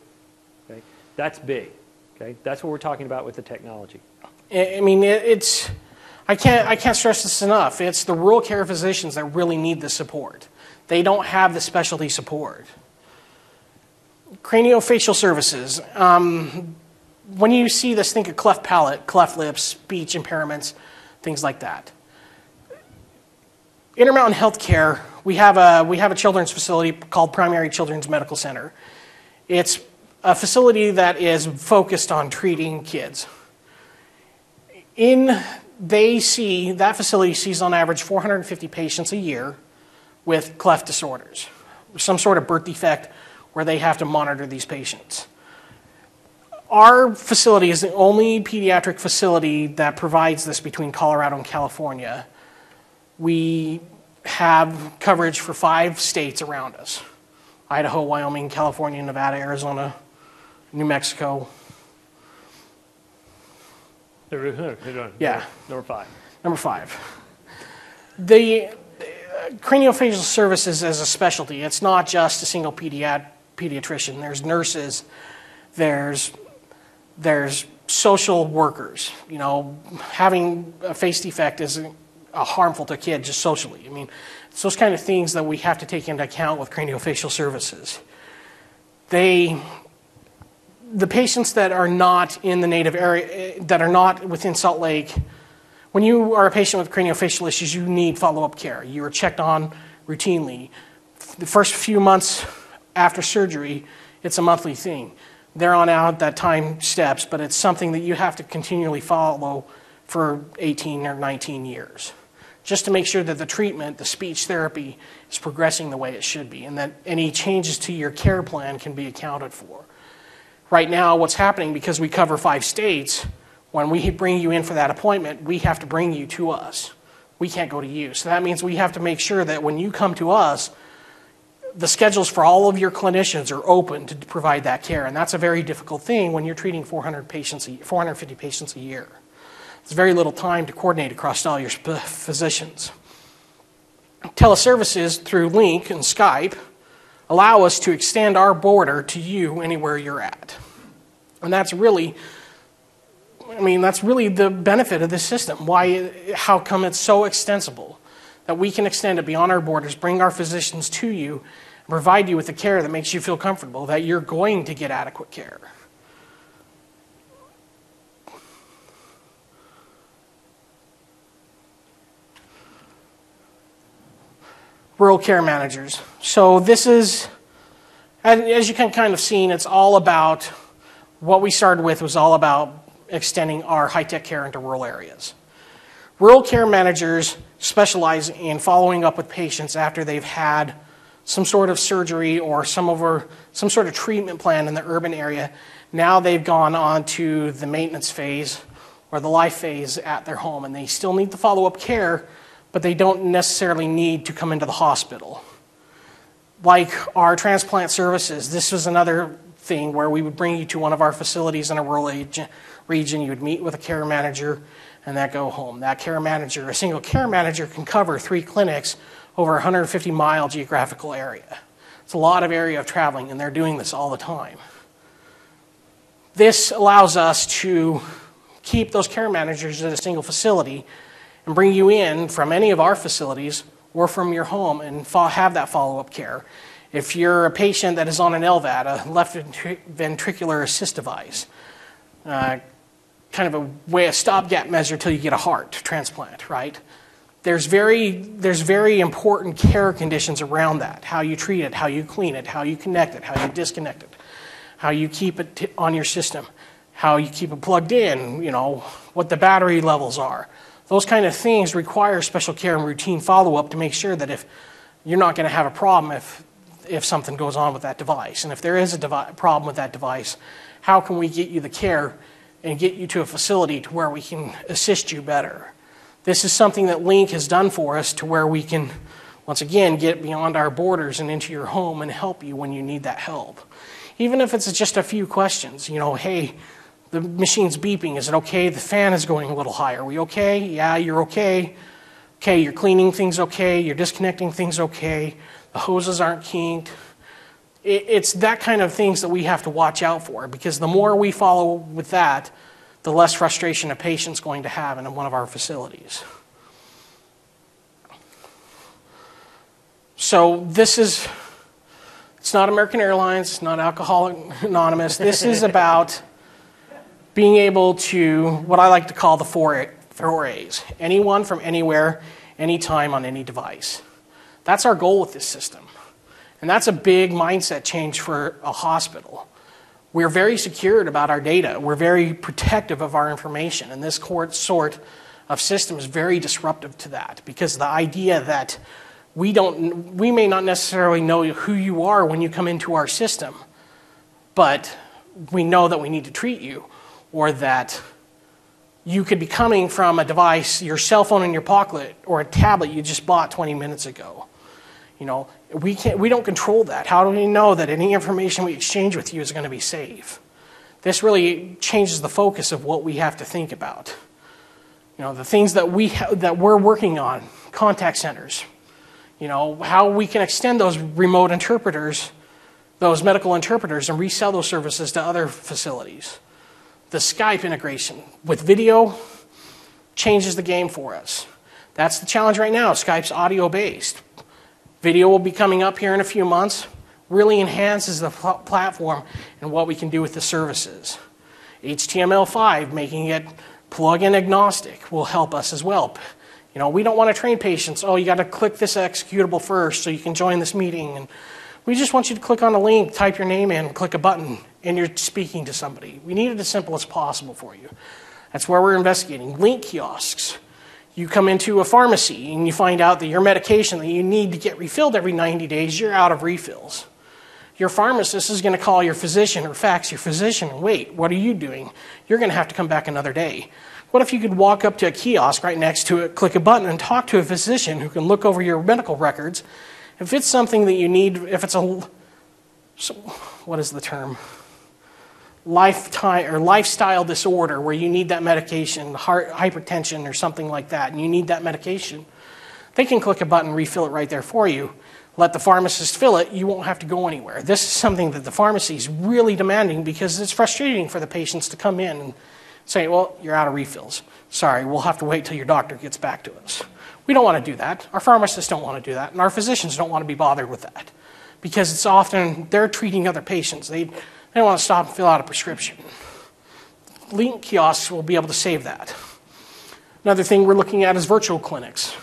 Okay? That's big. Okay? That's what we're talking about with the technology. I mean, I can't stress this enough. It's the rural care physicians that really need the support. They don't have the specialty support. Craniofacial services. When you see this, think of cleft palate, cleft lips, speech impairments, things like that. Intermountain Healthcare, we have a children's facility called Primary Children's Medical Center. It's a facility that is focused on treating kids. That facility sees on average 450 patients a year with cleft disorders, some sort of birth defect where they have to monitor these patients. Our facility is the only pediatric facility that provides this between Colorado and California. We have coverage for 5 states around us: Idaho, Wyoming, California, Nevada, Arizona, New Mexico. Yeah. Number 5. Number 5. The craniofacial services as a specialty, it's not just a single pediatrician. There's nurses, there's social workers. You know, having a face defect is harmful to a kid just socially. I mean, it's those kind of things that we have to take into account with craniofacial services. The patients that are not in the native area, that are not within Salt Lake, when you are a patient with craniofacial issues, you need follow-up care. You are checked on routinely. The first few months after surgery, it's a monthly thing. They're on out that time steps, but it's something that you have to continually follow for 18 or 19 years, just to make sure that the treatment, the speech therapy, is progressing the way it should be, and that any changes to your care plan can be accounted for. Right now, what's happening, because we cover 5 states, when we bring you in for that appointment, we have to bring you to us. We can't go to you. So that means we have to make sure that when you come to us, the schedules for all of your clinicians are open to provide that care. And that's a very difficult thing when you're treating 450 patients a year. There's very little time to coordinate across all your physicians. Teleservices through Lync and Skype allow us to extend our border to you anywhere you're at. And that's really the benefit of this system. How come it's so extensible that we can extend it beyond our borders, bring our physicians to you, and provide you with the care that makes you feel comfortable that you're going to get adequate care. Rural care managers. So this is, as you can kind of see, it's all about, what we started with was all about extending our high-tech care into rural areas. Rural care managers specialize in following up with patients after they've had some sort of surgery or some sort of treatment plan in the urban area. Now they've gone on to the maintenance phase or the life phase at their home, and they still need the follow-up care, but they don't necessarily need to come into the hospital. Like our transplant services, this was another thing where we would bring you to one of our facilities in a rural region. You would meet with a care manager and then go home. That care manager, a single care manager, can cover 3 clinics over a 150-mile geographical area. It's a lot of area of traveling, and they're doing this all the time. This allows us to keep those care managers at a single facility and bring you in from any of our facilities or from your home and have that follow-up care. If you're a patient that is on an LVAD, a left ventricular assist device, kind of a stopgap measure till you get a heart transplant, right? There's very important care conditions around that. How you treat it, how you clean it, how you connect it, how you disconnect it, how you keep it on your system, how you keep it plugged in, what the battery levels are. Those kind of things require special care and routine follow-up to make sure that if you're not going to have a problem if something goes on with that device. And if there is a problem with that device, how can we get you the care and get you to a facility to where we can assist you better? This is something that Lync has done for us to where we can, once again, get beyond our borders and into your home and help you when you need that help. Even if it's just a few questions, hey, the machine's beeping. Is it okay? The fan is going a little high. Are we okay? Yeah, you're okay. Okay, you're cleaning things okay. You're disconnecting things okay. The hoses aren't kinked. It's that kind of things that we have to watch out for, because the more we follow with that, the less frustration a patient's going to have in one of our facilities. So it's not American Airlines, it's not Alcoholics Anonymous. This is about being able to, what I like to call the four A's. Anyone from anywhere, anytime on any device. That's our goal with this system. And that's a big mindset change for a hospital. We're very secured about our data. We're very protective of our information. And this sort of system is very disruptive to that, because the idea that we may not necessarily know who you are when you come into our system, but we know that we need to treat you, or that you could be coming from a device, your cell phone in your pocket, or a tablet you just bought 20 minutes ago. We don't control that. How do we know that any information we exchange with you is going to be safe? This really changes the focus of what we have to think about. The things that we're working on, contact centers. How we can extend those remote interpreters, those medical interpreters, and resell those services to other facilities. The Skype integration with video changes the game for us. That's the challenge right now. Skype's audio-based. Video will be coming up here in a few months. Really enhances the platform and what we can do with the services. HTML5, making it plug-in agnostic, will help us as well. We don't want to train patients, you got to click this executable first so you can join this meeting. And we just want you to click on a link, type your name in, click a button, and you're speaking to somebody. We need it as simple as possible for you. That's where we're investigating. Lync kiosks. You come into a pharmacy and you find out that your medication that you need to get refilled every 90 days, you're out of refills. Your pharmacist is going to call your physician or fax your physician and wait, what are you doing? You're going to have to come back another day. What if you could walk up to a kiosk right next to it, click a button, and talk to a physician who can look over your medical records? If it's something that you need, if it's what is the term? Lifestyle disorder where you need that medication, heart hypertension or something like that, and you need that medication, they can click a button, refill it right there for you. Let the pharmacist fill it, you won't have to go anywhere. This is something that the pharmacy is really demanding, because it's frustrating for the patients to come in and say, well, you're out of refills. Sorry, we'll have to wait till your doctor gets back to us. We don't want to do that. Our pharmacists don't want to do that, and our physicians don't want to be bothered with that, because it's often they're treating other patients. They don't want to stop and fill out a prescription. Lync kiosks will be able to save that. Another thing we're looking at is virtual clinics.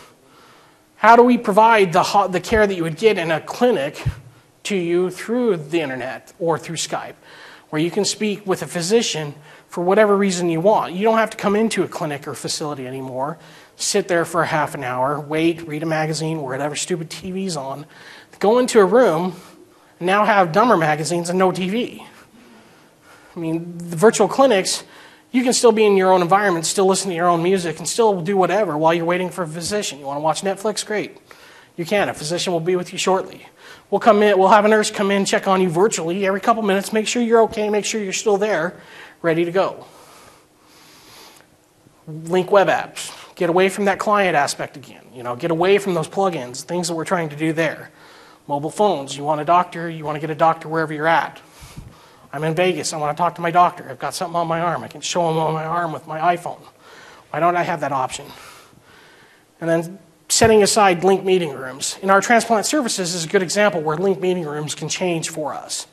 How do we provide the care that you would get in a clinic to you through the internet or through Skype, where you can speak with a physician for whatever reason you want? You don't have to come into a clinic or facility anymore, sit there for a half an hour, wait, read a magazine, whatever stupid TV's on, go into a room, and now have dumber magazines and no TV. The virtual clinics, you can still be in your own environment, still listen to your own music, and still do whatever while you're waiting for a physician. You want to watch Netflix? Great. You can. A physician will be with you shortly. We'll have a nurse come in, check on you virtually every couple minutes, make sure you're okay, make sure you're still there, ready to go. Lync web apps. Get away from that client aspect again. Get away from those plugins, things that we're trying to do there. Mobile phones. You want a doctor, you want to get a doctor wherever you're at. I'm in Vegas, I want to talk to my doctor. I've got something on my arm. I can show him on my arm with my iPhone. Why don't I have that option? And then setting aside Lync meeting rooms. In our transplant services is a good example where Lync meeting rooms can change for us.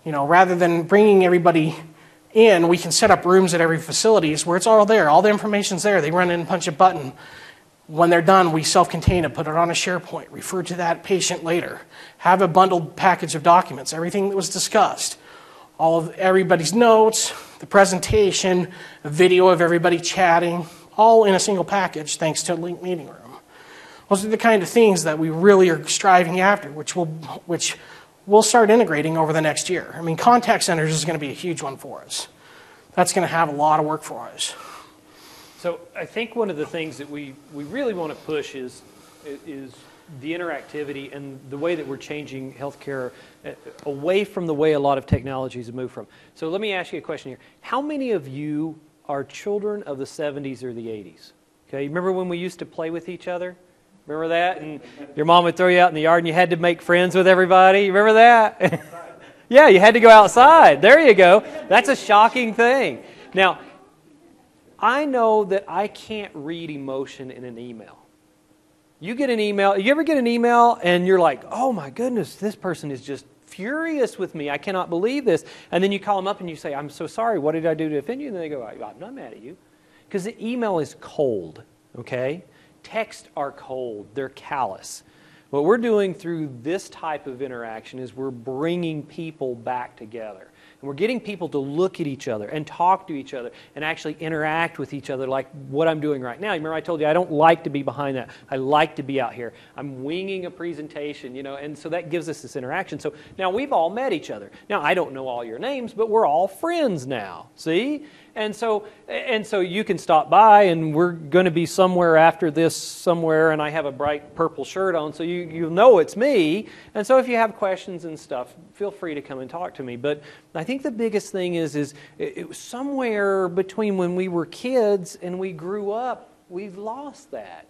Rather than bringing everybody And we can set up rooms at every facilities where it's all there. All the information's there. They run in and punch a button. When they're done, we self-contain it, put it on a SharePoint, refer to that patient later, have a bundled package of documents, everything that was discussed, all of everybody's notes, the presentation, a video of everybody chatting, all in a single package thanks to Lync Meeting Room. Those are the kind of things that we really are striving after, which we'll start integrating over the next year. I mean, contact centers is going to be a huge one for us. That's going to have a lot of work for us. So I think one of the things that we really want to push is the interactivity and the way that we're changing healthcare away from the way a lot of technologies have moved from. So let me ask you a question here. How many of you are children of the 70s or the 80s? Okay, remember when we used to play with each other? Remember that? And your mom would throw you out in the yard and you had to make friends with everybody. Remember that? Yeah, you had to go outside. There you go. That's a shocking thing. Now, I know that I can't read emotion in an email. You get an email, you ever get an email and you're like, oh my goodness, this person is just furious with me. I cannot believe this. And then you call them up and you say, I'm so sorry, what did I do to offend you? And they go, I'm not mad at you. Because the email is cold, okay? Texts are cold, they're callous. What we're doing through this type of interaction is we're bringing people back together. And we're getting people to look at each other and talk to each other and actually interact with each other like what I'm doing right now. Remember I told you I don't like to be behind that. I like to be out here. I'm winging a presentation, you know, and so that gives us this interaction. So now we've all met each other. Now I don't know all your names, but we're all friends now, see? And so you can stop by and we're going to be somewhere after this somewhere and I have a bright purple shirt on so you'll know it's me. And so if you have questions and stuff, feel free to come and talk to me. But I think the biggest thing is it was somewhere between when we were kids and we grew up, we've lost that.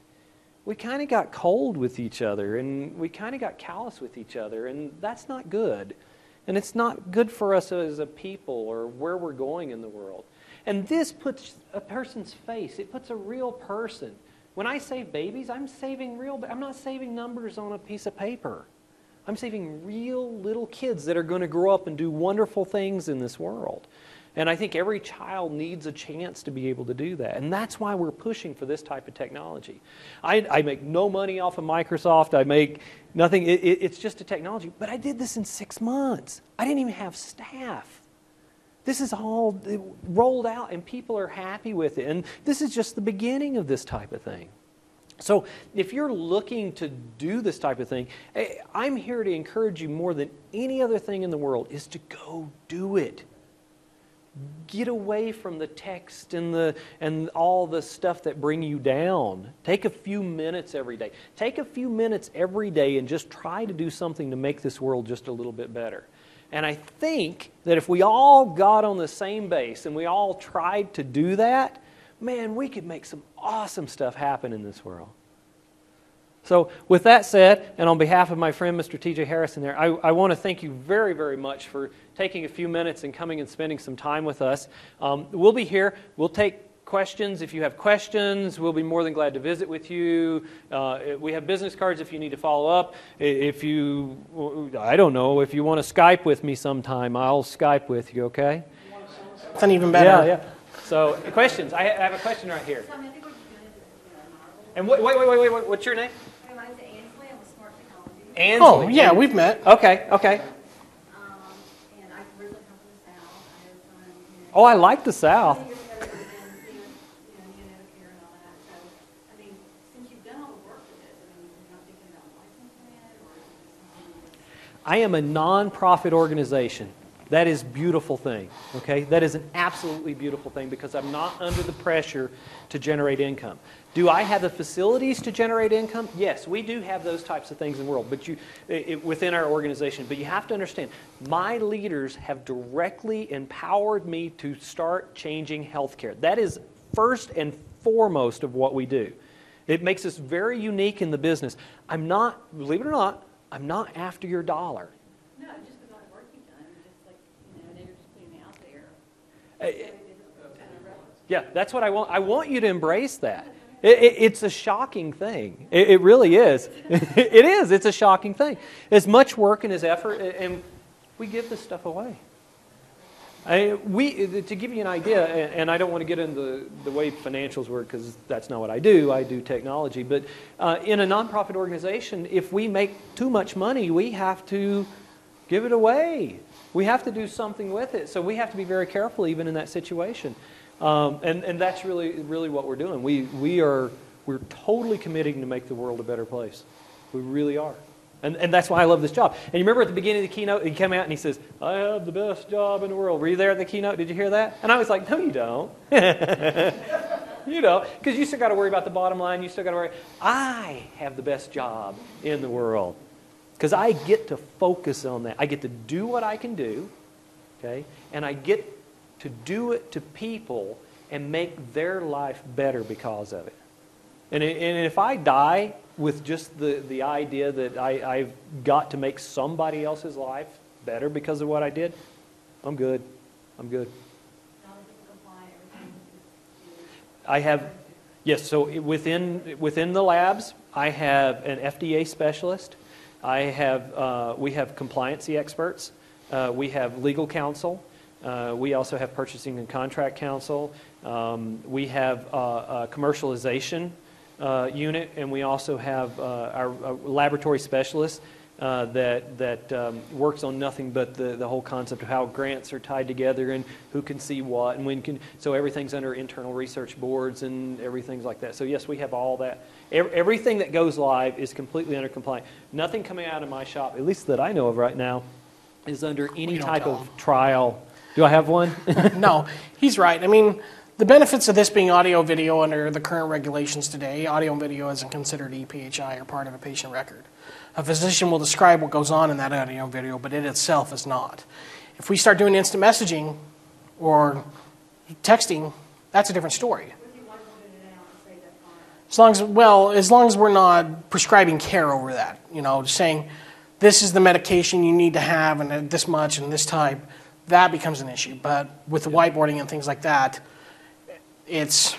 We kind of got cold with each other and we kind of got callous with each other and that's not good. And it's not good for us as a people or where we're going in the world. And this puts a person's face. It puts a real person. When I save babies, I'm not saving numbers on a piece of paper. I'm saving real little kids that are going to grow up and do wonderful things in this world. And I think every child needs a chance to be able to do that. And that's why we're pushing for this type of technology. I make no money off of Microsoft. I make nothing. It's just a technology. But I did this in 6 months. I didn't even have staff. This is all rolled out and people are happy with it. And this is just the beginning of this type of thing. So if you're looking to do this type of thing, I'm here to encourage you more than any other thing in the world is to go do it. Get away from the text and all the stuff that bring you down. Take a few minutes every day. Take a few minutes every day and just try to do something to make this world just a little bit better. And I think that if we all got on the same base and we all tried to do that, man, we could make some awesome stuff happen in this world. So with that said, and on behalf of my friend Mr. T.J. Harrison there, I want to thank you very, very much for taking a few minutes and coming and spending some time with us. We'll be here. We'll take questions. If you have questions, we'll be more than glad to visit with you. We have business cards if you need to follow up. If you, I don't know, if you want to Skype with me sometime, I'll Skype with you, okay? That's even better. Yeah. So, questions. I have a question right here. And wait, what's your name? My name's Ansley. I'm with Smart Technology. Ansley. Oh, yeah, we've met. Okay. And I originally come from the South. Oh, I like the South. I am a non-profit organization. That is a beautiful thing, okay? That is an absolutely beautiful thing because I'm not under the pressure to generate income. Do I have the facilities to generate income? Yes, we do have those types of things in the world, but within our organization. But you have to understand, my leaders have directly empowered me to start changing healthcare. That is first and foremost of what we do. It makes us very unique in the business. I'm not, believe it or not, I'm not after your dollar. No, just because I work you've done. Just like, they're just putting me out there. Yeah, that's what I want. I want you to embrace that. It's a shocking thing. It really is. It is. It's a shocking thing. As much work and as effort, and we give this stuff away. To give you an idea, and I don't want to get into the way financials work because that's not what I do. I do technology. But in a nonprofit organization, if we make too much money, we have to give it away. We have to do something with it. So we have to be very careful even in that situation. And that's really what we're doing. We're totally committing to make the world a better place. We really are. And that's why I love this job. And you remember at the beginning of the keynote, he came out and he says, I have the best job in the world. Were you there at the keynote? Did you hear that? And I was like, no, you don't. You know, because you still got to worry about the bottom line. You still got to worry. I have the best job in the world because I get to focus on that. I get to do what I can do, okay? And I get to do it to people and make their life better because of it. And if I die with just the idea that I've got to make somebody else's life better because of what I did, I'm good. I'm good. I have, yes, so within the labs, I have an FDA specialist. We have compliancy experts. We have legal counsel. We also have purchasing and contract counsel. We have a commercialization unit, and we also have our laboratory specialist that works on nothing but the whole concept of how grants are tied together and who can see what and when can. So everything's under internal research boards and everything's like that. So yes, we have all that. Everything that goes live is completely under compliance. Nothing coming out of my shop, at least that I know of right now, is under any type of trial. Do I have one? No, he's right. I mean, the benefits of this being audio-video under the current regulations today, audio and video isn't considered EPHI or part of a patient record. A physician will describe what goes on in that audio and video, but it itself is not. If we start doing instant messaging or texting, that's a different story. As long as we're not prescribing care over that, just saying this is the medication you need to have and this much and this type, that becomes an issue. But with the whiteboarding and things like that, it's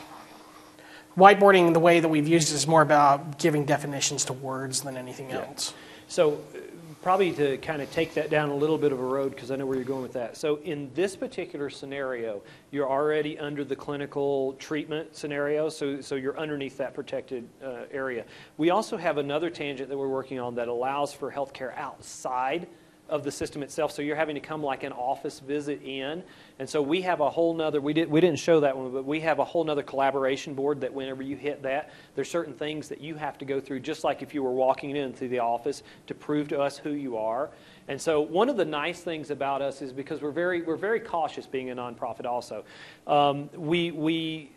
whiteboarding, the way that we've used it is more about giving definitions to words than anything else. So probably to kind of take that down a little bit of a road, because I know where you're going with that. So in this particular scenario, you're already under the clinical treatment scenario, so you're underneath that protected area. We also have another tangent that we're working on that allows for healthcare outside of the system itself, so you're having to come like an office visit in, and so we have a whole nother, we didn't show that one, but we have a whole nother collaboration board that whenever you hit that, there's certain things that you have to go through, just like if you were walking in through the office, to prove to us who you are. And so one of the nice things about us is because we're very cautious being a nonprofit also. We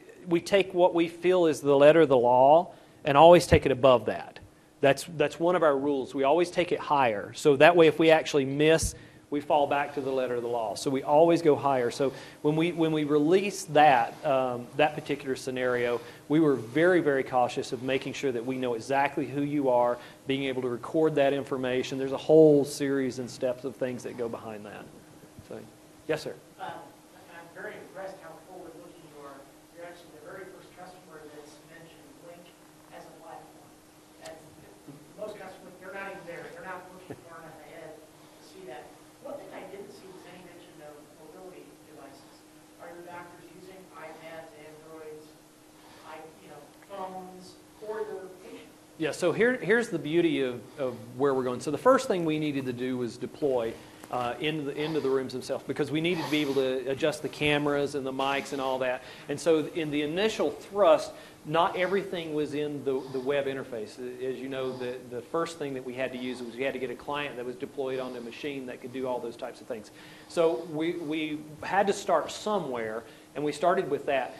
take what we feel is the letter of the law and always take it above that. That's one of our rules. We always take it higher. So that way if we actually miss, we fall back to the letter of the law. So we always go higher. So when we released that particular scenario, we were very cautious of making sure that we know exactly who you are, being able to record that information. There's a whole series and steps of things that go behind that. So, yes, sir. I'm very impressed how forward-looking you are. You're actually the very first customer that's mentioned Lync as a platform. Most customers, they're not even there. They're not looking far enough ahead to see that. One thing I didn't see was any mention of mobility devices. Are your doctors using iPads, Androids, phones for their patients? Yeah, so here's the beauty of where we're going. So the first thing we needed to do was deploy into the rooms themselves, because we needed to be able to adjust the cameras and the mics and all that. And so in the initial thrust, not everything was in the web interface. As you know, the first thing that we had to use was we had to get a client that was deployed on a machine that could do all those types of things. So we had to start somewhere, and we started with that.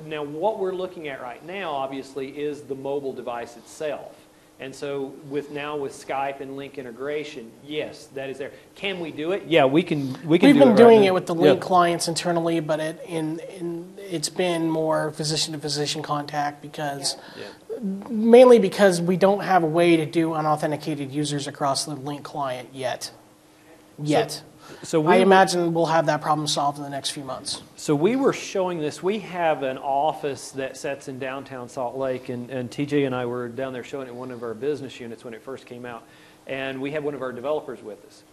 Now what we're looking at right now, obviously, is the mobile device itself. And so with Skype and Lync integration, yes, that is there. Can we do it? Yeah, we can. We've been doing it with the Lync clients internally, but it's been more physician-to-physician contact mainly because we don't have a way to do unauthenticated users across the Lync client yet. So I imagine we'll have that problem solved in the next few months. So we were showing this. We have an office that sits in downtown Salt Lake, and TJ and I were down there showing it in one of our business units when it first came out. And we had one of our developers with us.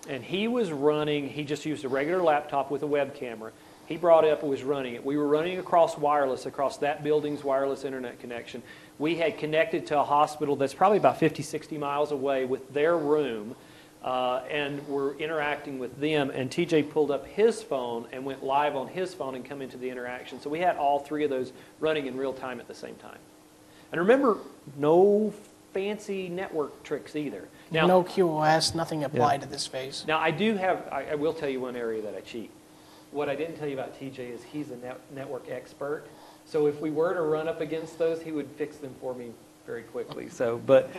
And he was running, he just used a regular laptop with a web camera. He brought it up and was running it. We were running across wireless, across that building's wireless internet connection. We had connected to a hospital that's probably about 50, 60 miles away with their room, and we're interacting with them. And TJ pulled up his phone and went live on his phone and come into the interaction. So we had all three of those running in real time at the same time. And remember, no fancy network tricks either. Now, no QoS, nothing applied to this phase. Now, I will tell you one area that I cheat. What I didn't tell you about TJ is he's a network expert. So if we were to run up against those, he would fix them for me very quickly. So, but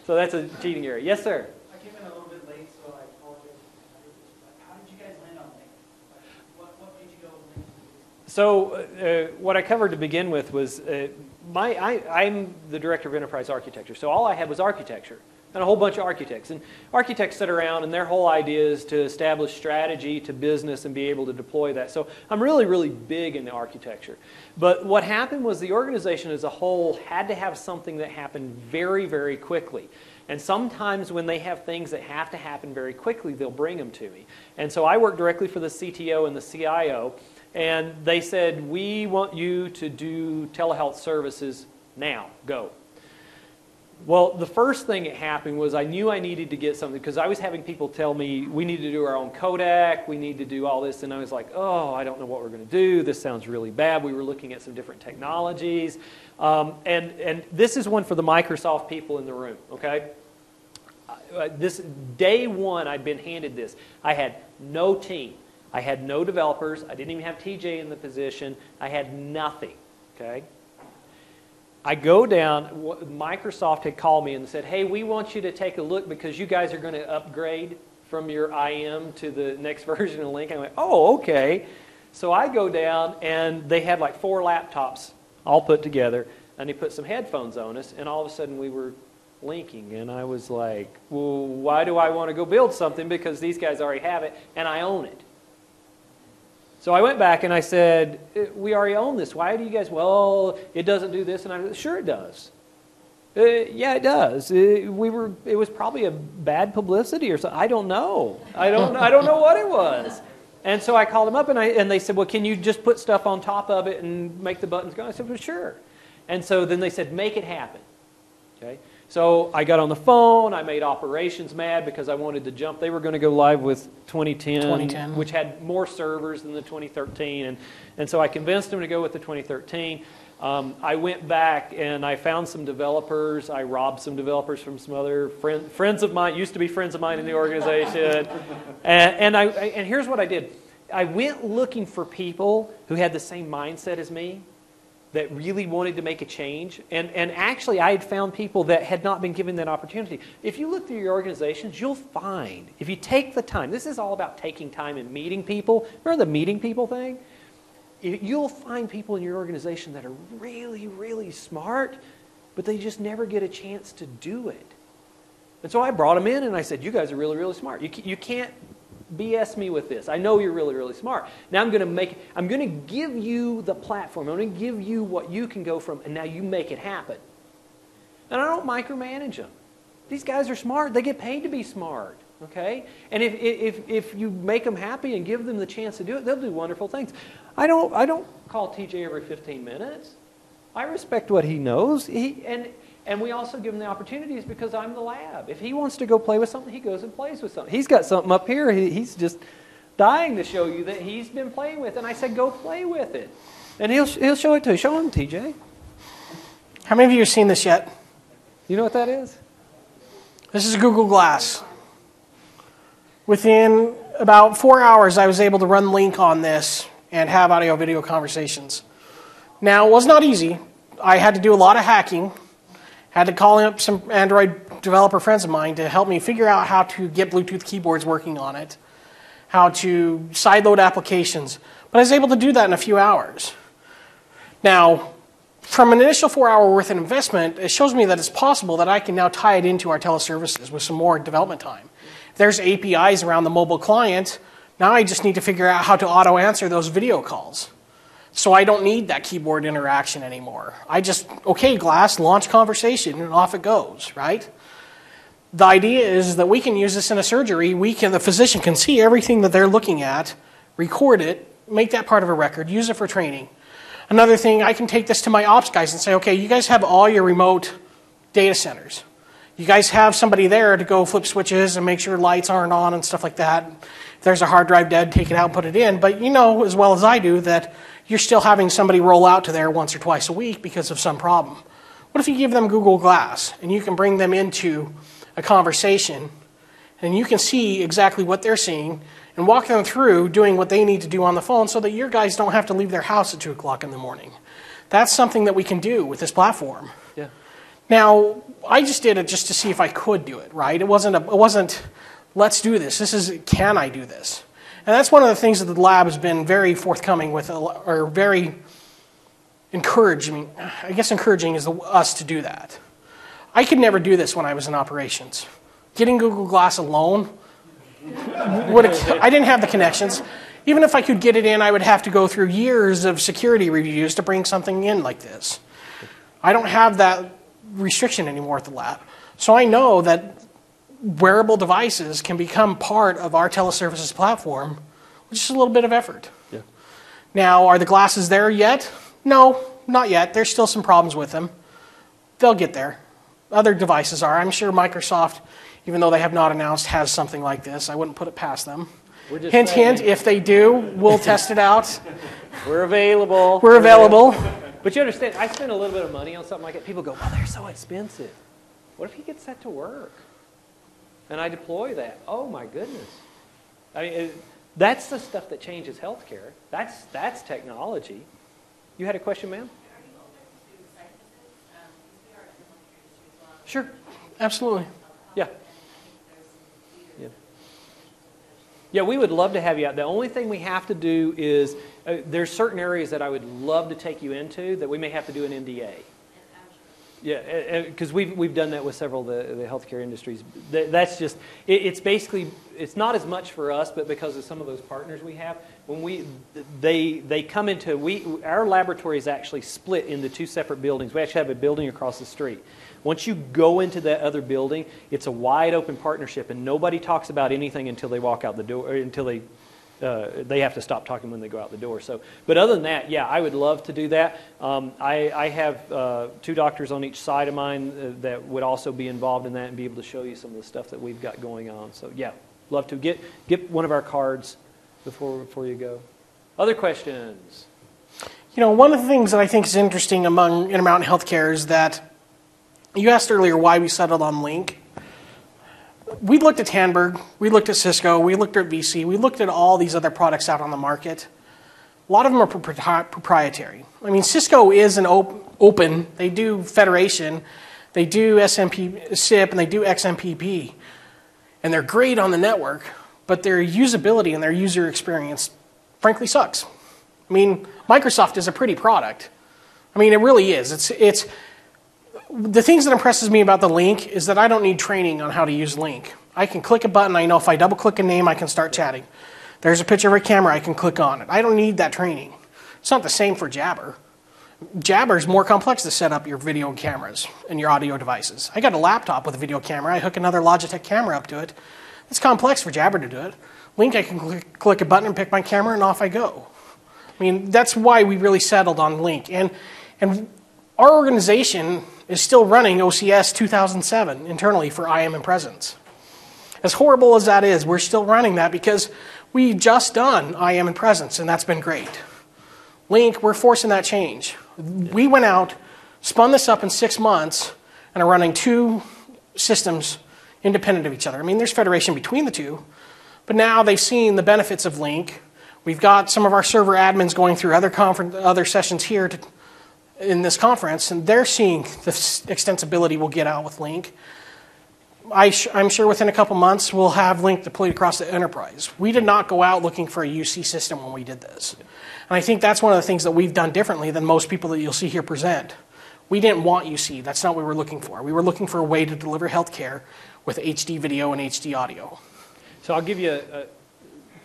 so that's a cheating area. Yes, sir. I came in a little bit late, so I apologize. How did you guys land on Lync? What made you go with Lync? So what I covered to begin with was I'm the director of enterprise architecture. So all I had was architecture and a whole bunch of architects. And architects sit around, and their whole idea is to establish strategy to business and be able to deploy that. So I'm really, really big into architecture. But what happened was the organization as a whole had to have something that happened very, very quickly. And sometimes when they have things that have to happen very quickly, they'll bring them to me. And so I work directly for the CTO and the CIO. And they said, we want you to do telehealth services now. Go. Well, the first thing that happened was I knew I needed to get something because I was having people tell me we need to do our own codec, we need to do all this, and I was like, oh, I don't know what we're going to do. This sounds really bad. We were looking at some different technologies. And this is one for the Microsoft people in the room, okay? This day one I'd been handed this. I had no team. I had no developers. I didn't even have TJ in the position. I had nothing, okay? I go down, Microsoft had called me and said, hey, we want you to take a look because you guys are going to upgrade from your IM to the next version of Lync. I went, oh, okay. So I go down, and they had like 4 laptops all put together, and they put some headphones on us, and all of a sudden we were linking. And I was like, well, why do I want to go build something? Because these guys already have it, and I own it. So I went back and I said, we already own this. Why do you guys, well, it doesn't do this. And I said, sure it does. Yeah, it does. It was probably a bad publicity or something. I don't know. I don't know what it was. And so I called them up and they said, well, can you just put stuff on top of it and make the buttons go? I said, well, sure. And so then they said, make it happen. Okay. So I got on the phone, I made operations mad because I wanted to jump. They were going to go live with 2010, which had more servers than the 2013. And so I convinced them to go with the 2013. I went back and I found some developers. I robbed some developers from some other friends of mine, used to be friends of mine in the organization. And here's what I did. I went looking for people who had the same mindset as me, that really wanted to make a change. And actually, I had found people that had not been given that opportunity. If you look through your organizations, you'll find, if you take the time, this is all about taking time and meeting people. Remember the meeting people thing? You'll find people in your organization that are really, really smart, but they just never get a chance to do it. And so I brought them in and I said, you guys are really, really smart. You can't BS me with this. I know you're really, really smart. Now I'm going to give you the platform. I'm going to give you what you can go from, and now you make it happen. And I don't micromanage them. These guys are smart. They get paid to be smart. Okay? And if you make them happy and give them the chance to do it, they'll do wonderful things. I don't call TJ every 15 minutes. I respect what he knows. And we also give him the opportunities because I'm the lab. If he wants to go play with something, he goes and plays with something. He's got something up here. He's just dying to show you that he's been playing with. And I said, go play with it. And he'll show it to you. Show him, TJ. How many of you have seen this yet? You know what that is? This is Google Glass. Within about 4 hours, I was able to run Lync on this and have audio-video conversations. Now, it was not easy. I had to do a lot of hacking. Had to call up some Android developer friends of mine to help me figure out how to get Bluetooth keyboards working on it, how to sideload applications. But I was able to do that in a few hours. Now, from an initial 4 hour worth of investment, it shows me that it's possible that I can now tie it into our teleservices with some more development time. If there's APIs around the mobile client, now I just need to figure out how to auto-answer those video calls. So I don't need that keyboard interaction anymore. I just, okay, Glass, launch conversation, and off it goes, right? The idea is that we can use this in a surgery. The physician can see everything that they're looking at, record it, make that part of a record, use it for training. Another thing, I can take this to my ops guys and say, okay, you guys have all your remote data centers. You guys have somebody there to go flip switches and make sure lights aren't on and stuff like that. If there's a hard drive dead, take it out and put it in. But you know as well as I do that you're still having somebody roll out to there once or twice a week because of some problem. What if you give them Google Glass and you can bring them into a conversation and you can see exactly what they're seeing and walk them through doing what they need to do on the phone so that your guys don't have to leave their house at 2 o'clock in the morning. That's something that we can do with this platform. Yeah. Now, I just did it just to see if I could do it, right? It wasn't let's do this. This is, can I do this? And that's one of the things that the lab has been very forthcoming with, or very encouraging. I guess encouraging is us to do that. I could never do this when I was in operations. Getting Google Glass alone, I didn't have the connections. Even if I could get it in, I would have to go through years of security reviews to bring something in like this. I don't have that restriction anymore at the lab. So I know that wearable devices can become part of our teleservices platform with just a little bit of effort. Yeah. Now, are the glasses there yet? No, not yet. There's still some problems with them. They'll get there. Other devices are. I'm sure Microsoft, even though they have not announced, has something like this. I wouldn't put it past them. Hint, hint, if they do, we'll test it out. We're available. We're available. But you understand, I spend a little bit of money on something like that. People go, well, they're so expensive. What if he gets that to work? And I deploy that. Oh, my goodness. I mean, that's the stuff that changes healthcare. That's technology. You had a question, ma'am? Sure. Absolutely. Yeah. Yeah, we would love to have you out. The only thing we have to do is there's certain areas that I would love to take you into that we may have to do an NDA. Yeah, because we've done that with several of the healthcare industries. That's just, it's basically, it's not as much for us, but because of some of those partners we have, when they come into, our laboratory is actually split into 2 separate buildings. We actually have a building across the street. Once you go into that other building, it's a wide open partnership, and nobody talks about anything until they walk out the door, or until they have to stop talking when they go out the door. So, but other than that, yeah, I would love to do that. I have 2 doctors on each side of mine that would also be involved in that and be able to show you some of the stuff that we've got going on. So, yeah, love to get one of our cards before you go. Other questions? You know, one of the things that I think is interesting among Intermountain Healthcare is that you asked earlier why we settled on Lync. We looked at Tandberg, we looked at Cisco, we looked at VC, we looked at all these other products out on the market. A lot of them are proprietary. I mean, Cisco is an open, they do federation, they do SMP, SIP, and they do XMPP. And they're great on the network, but their usability and their user experience frankly sucks. I mean, Microsoft is a pretty product. I mean, it really is. It's the things that impresses me about the Lync is that I don't need training on how to use Lync. I can click a button. I know if I double click a name, I can start chatting. There's a picture of a camera. I can click on it. I don't need that training. It's not the same for Jabber. Jabber is more complex to set up your video cameras and your audio devices. I got a laptop with a video camera. I hook another Logitech camera up to it. It's complex for Jabber to do it. Lync, I can click a button and pick my camera, and off I go. I mean, that's why we really settled on Lync. And our organization is still running OCS 2007 internally for IM and Presence. As horrible as that is, we're still running that because we've just done IM and Presence, and that's been great. Lync, we're forcing that change. We went out, spun this up in 6 months, and are running 2 systems independent of each other. I mean, there's federation between the 2, but now they've seen the benefits of Lync. We've got some of our server admins going through other sessions here in this conference, and they're seeing the extensibility we'll get out with Lync. I'm sure within a couple months we'll have Lync deployed across the enterprise. We did not go out looking for a UC system when we did this. And I think that's one of the things that we've done differently than most people that you'll see here present. We didn't want UC. That's not what we were looking for. We were looking for a way to deliver healthcare with HD video and HD audio. So I'll give you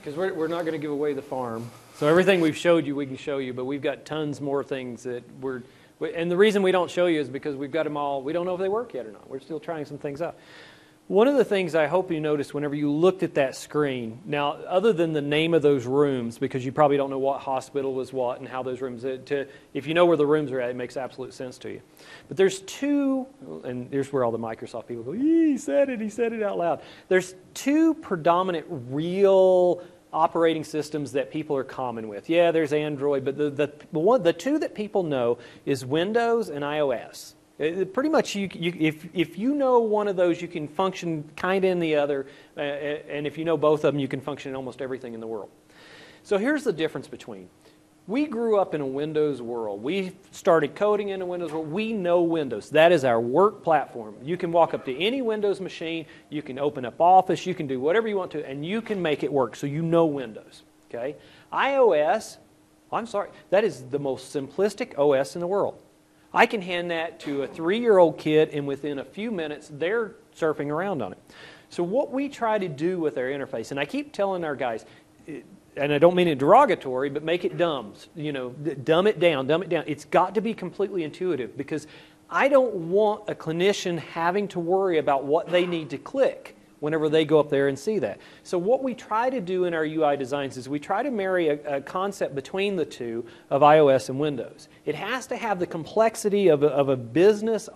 because we're not going to give away the farm. So everything we've showed you, we can show you, but we've got tons more things that and the reason we don't show you is because we've got them all, we don't know if they work yet or not. We're still trying some things out. One of the things I hope you noticed whenever you looked at that screen, now other than the name of those rooms, because you probably don't know what hospital was what and how those rooms, if you know where the rooms are at, it makes absolute sense to you. But there's two, and here's where all the Microsoft people go, he said it out loud. There's two predominant real operating systems that people are common with. Yeah, there's Android, but the two that people know is Windows and iOS. Pretty much, if you know one of those, you can function kind of in the other, and if you know both of them, you can function in almost everything in the world. So here's the difference between. We grew up in a Windows world. We started coding in a Windows world. We know Windows. That is our work platform. You can walk up to any Windows machine, you can open up Office, you can do whatever you want to, and you can make it work, so you know Windows. Okay? iOS, I'm sorry, that is the most simplistic OS in the world. I can hand that to a 3-year-old kid, and within a few minutes, they're surfing around on it. So what we try to do with our interface, and I keep telling our guys, and I don't mean it derogatory, but make it dumb. Dumb it down. It's got to be completely intuitive, because I don't want a clinician having to worry about what they need to click whenever they go up there and see that. So what we try to do in our UI designs is we try to marry a concept between the two of iOS and Windows. It has to have the complexity of a business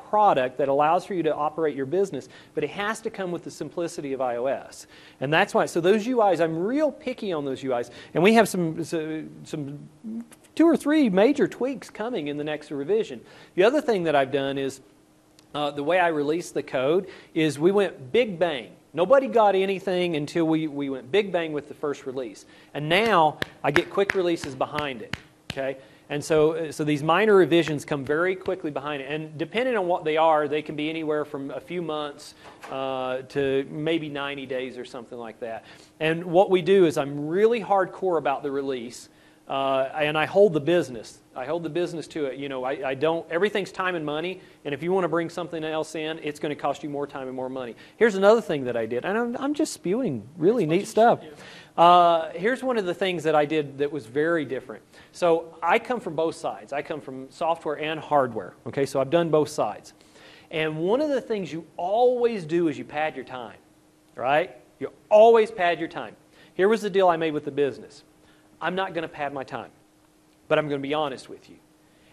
product that allows for you to operate your business, but it has to come with the simplicity of iOS. And that's why, so those UIs, I'm real picky on those UIs, and we have some 2 or 3 major tweaks coming in the next revision. The other thing that I've done is, the way I released the code is we went big bang. Nobody got anything until we went big bang with the first release. And now I get quick releases behind it. Okay? And so these minor revisions come very quickly behind it. And depending on what they are, they can be anywhere from a few months to maybe 90 days or something like that. And what we do is I'm really hardcore about the release. And I hold the business. I hold the business to it. I don't, everything's time and money, and if you want to bring something else in, it's going to cost you more time and more money. Here's another thing that I did, and I'm just spewing really neat stuff. Here's one of the things that I did that was very different. So I come from both sides. I come from software and hardware. Okay, so I've done both sides. And one of the things you always do is you pad your time, right? You always pad your time. Here was the deal I made with the business. I'm not going to pad my time, but I'm going to be honest with you.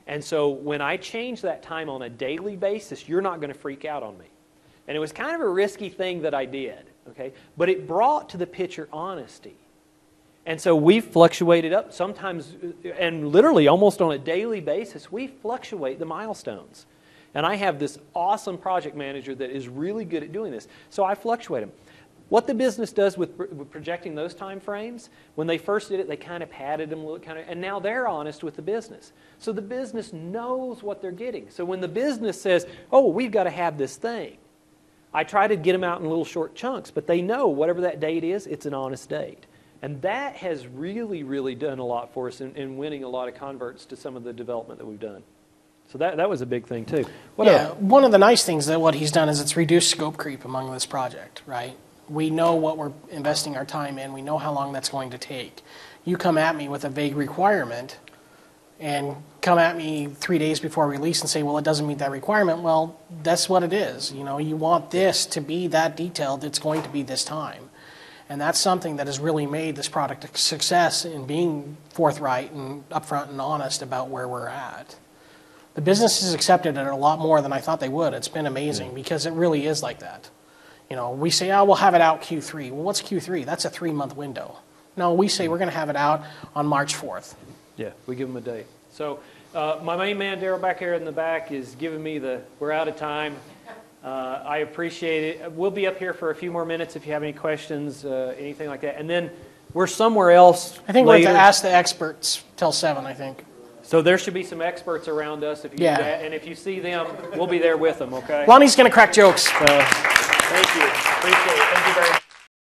And so when I change that time on a daily basis, you're not going to freak out on me. And it was kind of a risky thing that I did, okay? But it brought to the picture honesty. And so we fluctuated up sometimes, and literally almost on a daily basis, we fluctuate the milestones. And I have this awesome project manager that is really good at doing this. So I fluctuate them. What the business does with projecting those time frames, when they first did it, they kind of padded them a little, and now they're honest with the business. So the business knows what they're getting. So when the business says, oh, we've got to have this thing, I try to get them out in little short chunks, but they know whatever that date is, it's an honest date. And that has really, really done a lot for us in winning a lot of converts to some of the development that we've done. So that was a big thing too. One of the nice things that what he's done is it's reduced scope creep among this project, right? We know what we're investing our time in. We know how long that's going to take. You come at me with a vague requirement and come at me 3 days before release and say, well, it doesn't meet that requirement. Well, that's what it is. You want this to be that detailed. It's going to be this time. And that's something that has really made this product a success in being forthright and upfront and honest about where we're at. The business has accepted it a lot more than I thought they would. It's been amazing because it really is like that. We say, oh, we'll have it out Q3. Well, what's Q3? That's a 3-month window. No, we say we're going to have it out on March 4th. Yeah, we give them a date. So my main man, Daryl, back here in the back is giving me we're out of time. I appreciate it. We'll be up here for a few more minutes if you have any questions, anything like that. And then we're somewhere else I think later. We're to ask the experts till 7, I think. So there should be some experts around us if you do that. And if you see them, we'll be there with them, okay? Lonnie's going to crack jokes. Thank you. Appreciate it. Thank you very much.